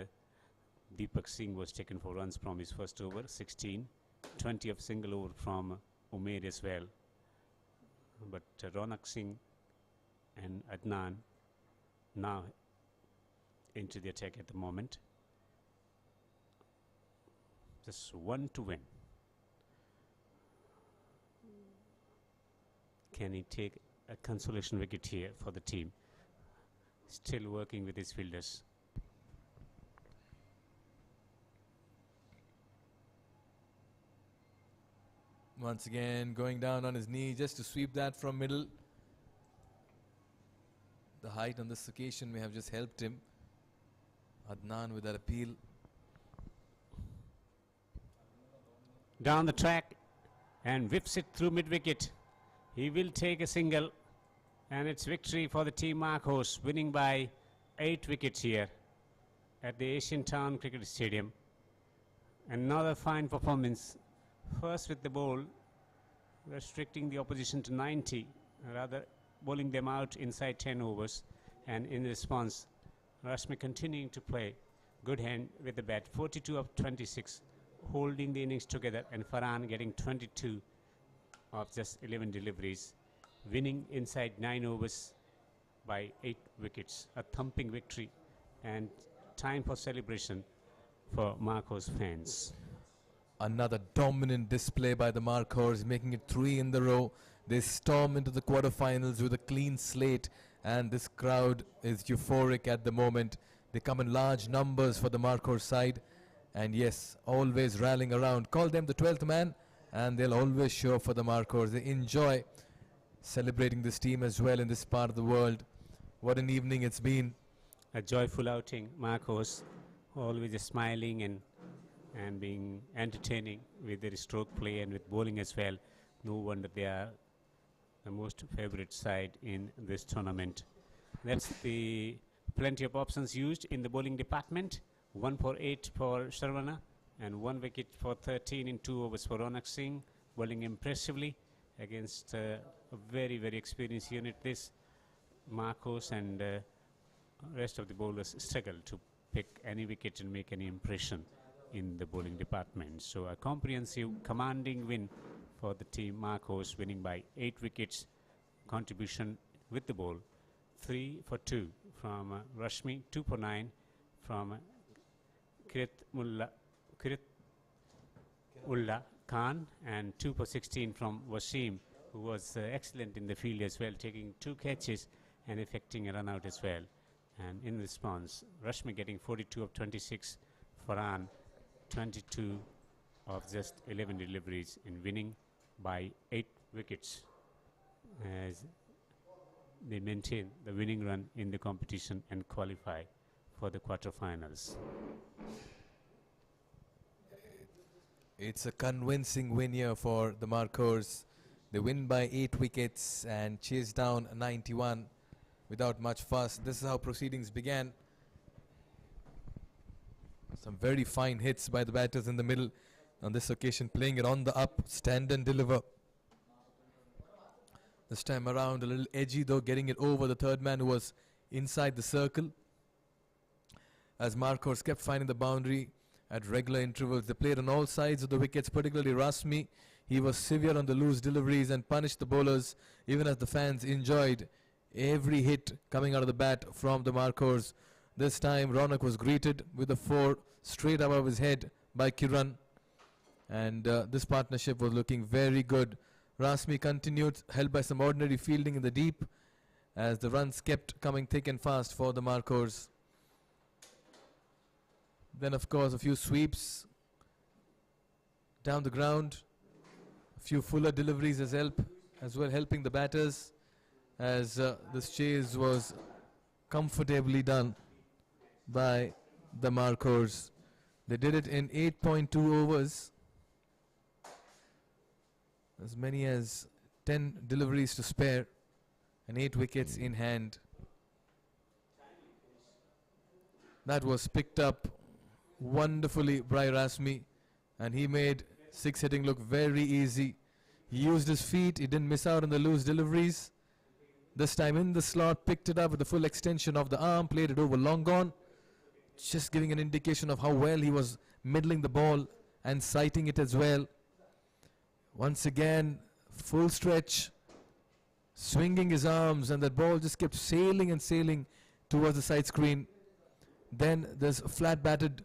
Deepak Singh was taken for runs from his first over, 16. 20 of single over from Umair as well. But Ronak Singh and Adnan now into the attack at the moment. Just 1 to win. Can he take a consolation wicket here for the team? Still working with his fielders. Once again going down on his knee just to sweep that from middle. The height on this occasion may have just helped him. Adnan with that appeal. Down the track and whips it through mid-wicket. He will take a single, and it's victory for the team Markhors, winning by 8 wickets here at the Asian Town Cricket Stadium. Another fine performance. First with the ball, restricting the opposition to 90, rather bowling them out inside 10 overs. And in response, Rashmi continuing to play good hand with the bat, 42 of 26, holding the innings together, and Farhan getting 22 of just 11 deliveries, winning inside 9 overs by 8 wickets. A thumping victory and time for celebration for Markhors fans. Another dominant display by the Markhors, making it 3 in the row. They storm into the quarterfinals with a clean slate, and this crowd is euphoric at the moment. They come in large numbers for the Markhors side, and yes, always rallying around. Call them the 12th man, and they'll always show up for the Markhors. They enjoy celebrating this team as well in this part of the world. What an evening it's been. A joyful outing. Markhors always smiling and being entertaining with their stroke play and with bowling as well. No wonder they are the most favorite side in this tournament. That's the plenty of options used in the bowling department. 1 for 8 for Sharvana and 1 wicket for 13 in 2 overs for Ronak Singh, bowling impressively against a very, very experienced unit. This Markhors and rest of the bowlers struggle to pick any wicket and make any impression in the bowling department. So a comprehensive, commanding win for the team. Markhors winning by 8 wickets. Contribution with the ball 3 for 2 from Rashmi, 2 for 9 from Kirit Ullah Khan, and 2 for 16 from Wasim, who was excellent in the field as well, taking 2 catches and effecting a run out as well. And in response, Rashmi getting 42 of 26, Farhan 22 of just 11 deliveries in winning by 8 wickets as they maintain the winning run in the competition and qualify for the quarterfinals. It's a convincing win here for the Markhors. They win by 8 wickets and chase down 91 without much fuss. This is how proceedings began. Some very fine hits by the batters in the middle. On this occasion, playing it on the up, stand and deliver. This time around, a little edgy though, getting it over the third man who was inside the circle. As Markhors kept finding the boundary at regular intervals. They played on all sides of the wickets, particularly Rasmi. He was severe on the loose deliveries and punished the bowlers, even as the fans enjoyed every hit coming out of the bat from the Markhors. This time Ronak was greeted with a 4 straight above his head by Kiran. And this partnership was looking very good. Rasmi continued, held by some ordinary fielding in the deep, as the runs kept coming thick and fast for the Markhors. Then of course a few sweeps down the ground, a few fuller deliveries as well helping the batters, as this chase was comfortably done by the Markhors. They did it in 8.2 overs. As many as 10 deliveries to spare and 8 wickets in hand. That was picked up wonderfully by Rasmi, and he made 6 hitting look very easy. He used his feet, he didn't miss out on the loose deliveries. This time in the slot, picked it up with the full extension of the arm, played it over long gone, just giving an indication of how well he was middling the ball and sighting it as well. Once again, full stretch, swinging his arms, and that ball just kept sailing and sailing towards the side screen. Then there's a flat batted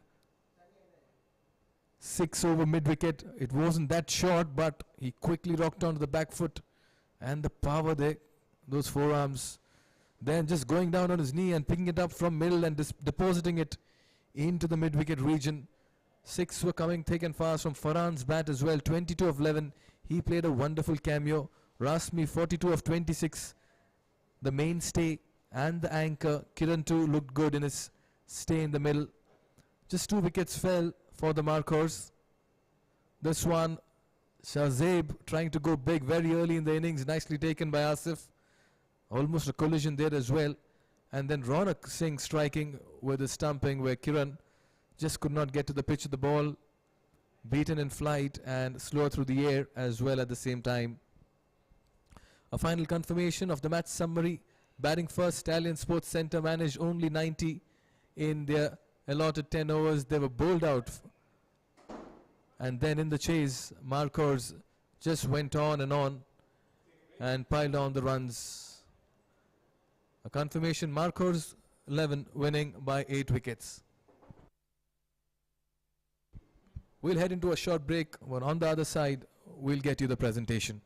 6 over mid wicket. It wasn't that short, but he quickly rocked onto the back foot, and the power there, those forearms. Then just going down on his knee and picking it up from middle and depositing it into the mid wicket region. 6 were coming thick and fast from Farhan's bat as well. 22 of 11. He played a wonderful cameo. Rasmi 42 of 26. The mainstay and the anchor, Kiran too, looked good in his stay in the middle. Just 2 wickets fell for the Markhors. This one, Shahzeb trying to go big very early in the innings. Nicely taken by Asif. Almost a collision there as well. And then Ronak Singh striking with a stumping where Kiran just could not get to the pitch of the ball. Beaten in flight and slower through the air as well at the same time. A final confirmation of the match summary. Batting first, Stallions Sports Centre managed only 90 in their allotted 10 overs. They were bowled out. And then in the chase, Markhors just went on and piled on the runs. A confirmation, Markhors 11 winning by 8 wickets. We'll head into a short break. When on the other side, we'll get you the presentation.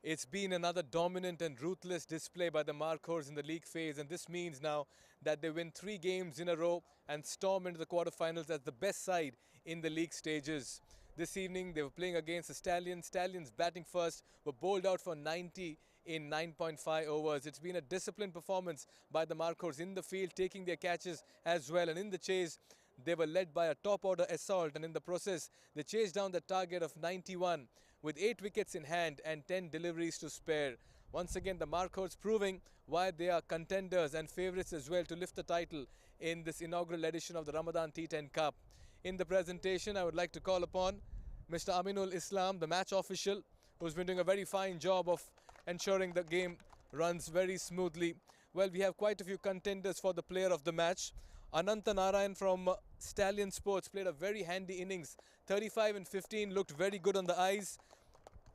It's been another dominant and ruthless display by the Markhors in the league phase, and this means now that they win 3 games in a row and storm into the quarterfinals as the best side in the league stages. This evening they were playing against the Stallions. Stallions batting first were bowled out for 90 in 9.5 overs. It's been a disciplined performance by the Markhors in the field, taking their catches as well, and in the chase they were led by a top order assault, and in the process they chased down the target of 91 with 8 wickets in hand and 10 deliveries to spare. Once again the Markhors proving why they are contenders and favourites as well to lift the title in this inaugural edition of the Ramadan T10 Cup. In the presentation I would like to call upon Mr. Aminul Islam, the match official, who's been doing a very fine job of ensuring the game runs very smoothly. Well, we have quite a few contenders for the player of the match. Ananta Narayan from Stallion Sports played a very handy innings. 35 and 15, looked very good on the eyes.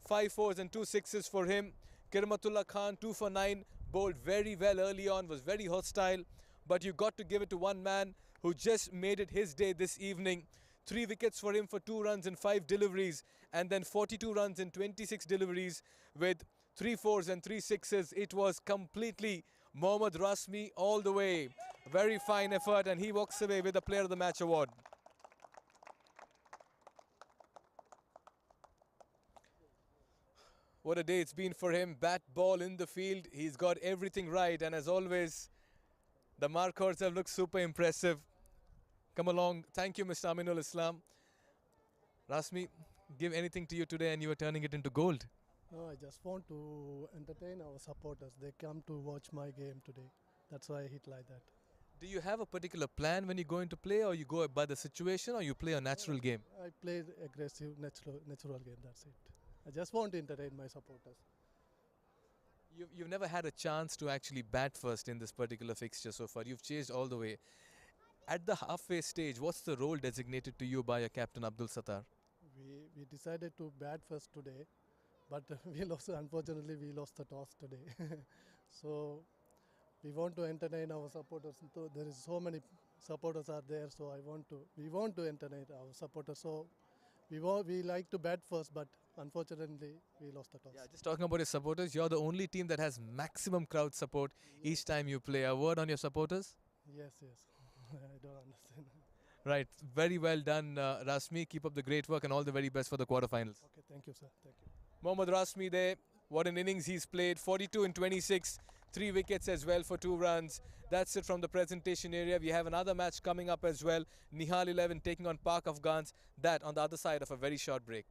5 fours and 2 sixes for him. Kirmatullah Khan 2 for 9, bowled very well early on, was very hostile. But you got to give it to one man who just made it his day this evening. 3 wickets for him for 2 runs and 5 deliveries, and then 42 runs and 26 deliveries with 3 fours and 3 sixes. It was completely Mohammad Rasmi all the way. Very fine effort, and he walks away with the Player of the Match award. What a day it's been for him. Bat, ball in the field. He's got everything right, and as always, the Markhors have looked super impressive. Come along. Thank you, Mr. Aminul Islam. Rasmi, give anything to you today and you are turning it into gold. No, I just want to entertain our supporters. They come to watch my game today. That's why I hit like that. Do you have a particular plan when you go into play, or you go by the situation, or you play a natural game? I play aggressive, natural game. That's it. I just want to entertain my supporters. You've never had a chance to actually bat first in this particular fixture so far. You've chased all the way. At the halfway stage, what's the role designated to you by your captain Abdul Sattar? We decided to bat first today, but we lost. Unfortunately, we lost the toss today. So we want to entertain our supporters. So there is so many supporters are there, so we want to entertain our supporters. So we like to bat first, but unfortunately we lost the toss. Yeah, just talking about your supporters, you're the only team that has maximum crowd support each time you play. A word on your supporters? Yes. I don't understand. Right, very well done, Rasmi. Keep up the great work and all the very best for the quarterfinals. Okay, thank you, sir. Thank you. Mohammad Rasmi there. What an innings he's played. 42 and 26. 3 wickets as well for 2 runs. That's it from the presentation area. We have another match coming up as well. Nihal 11 taking on Park Afghans. That on the other side of a very short break.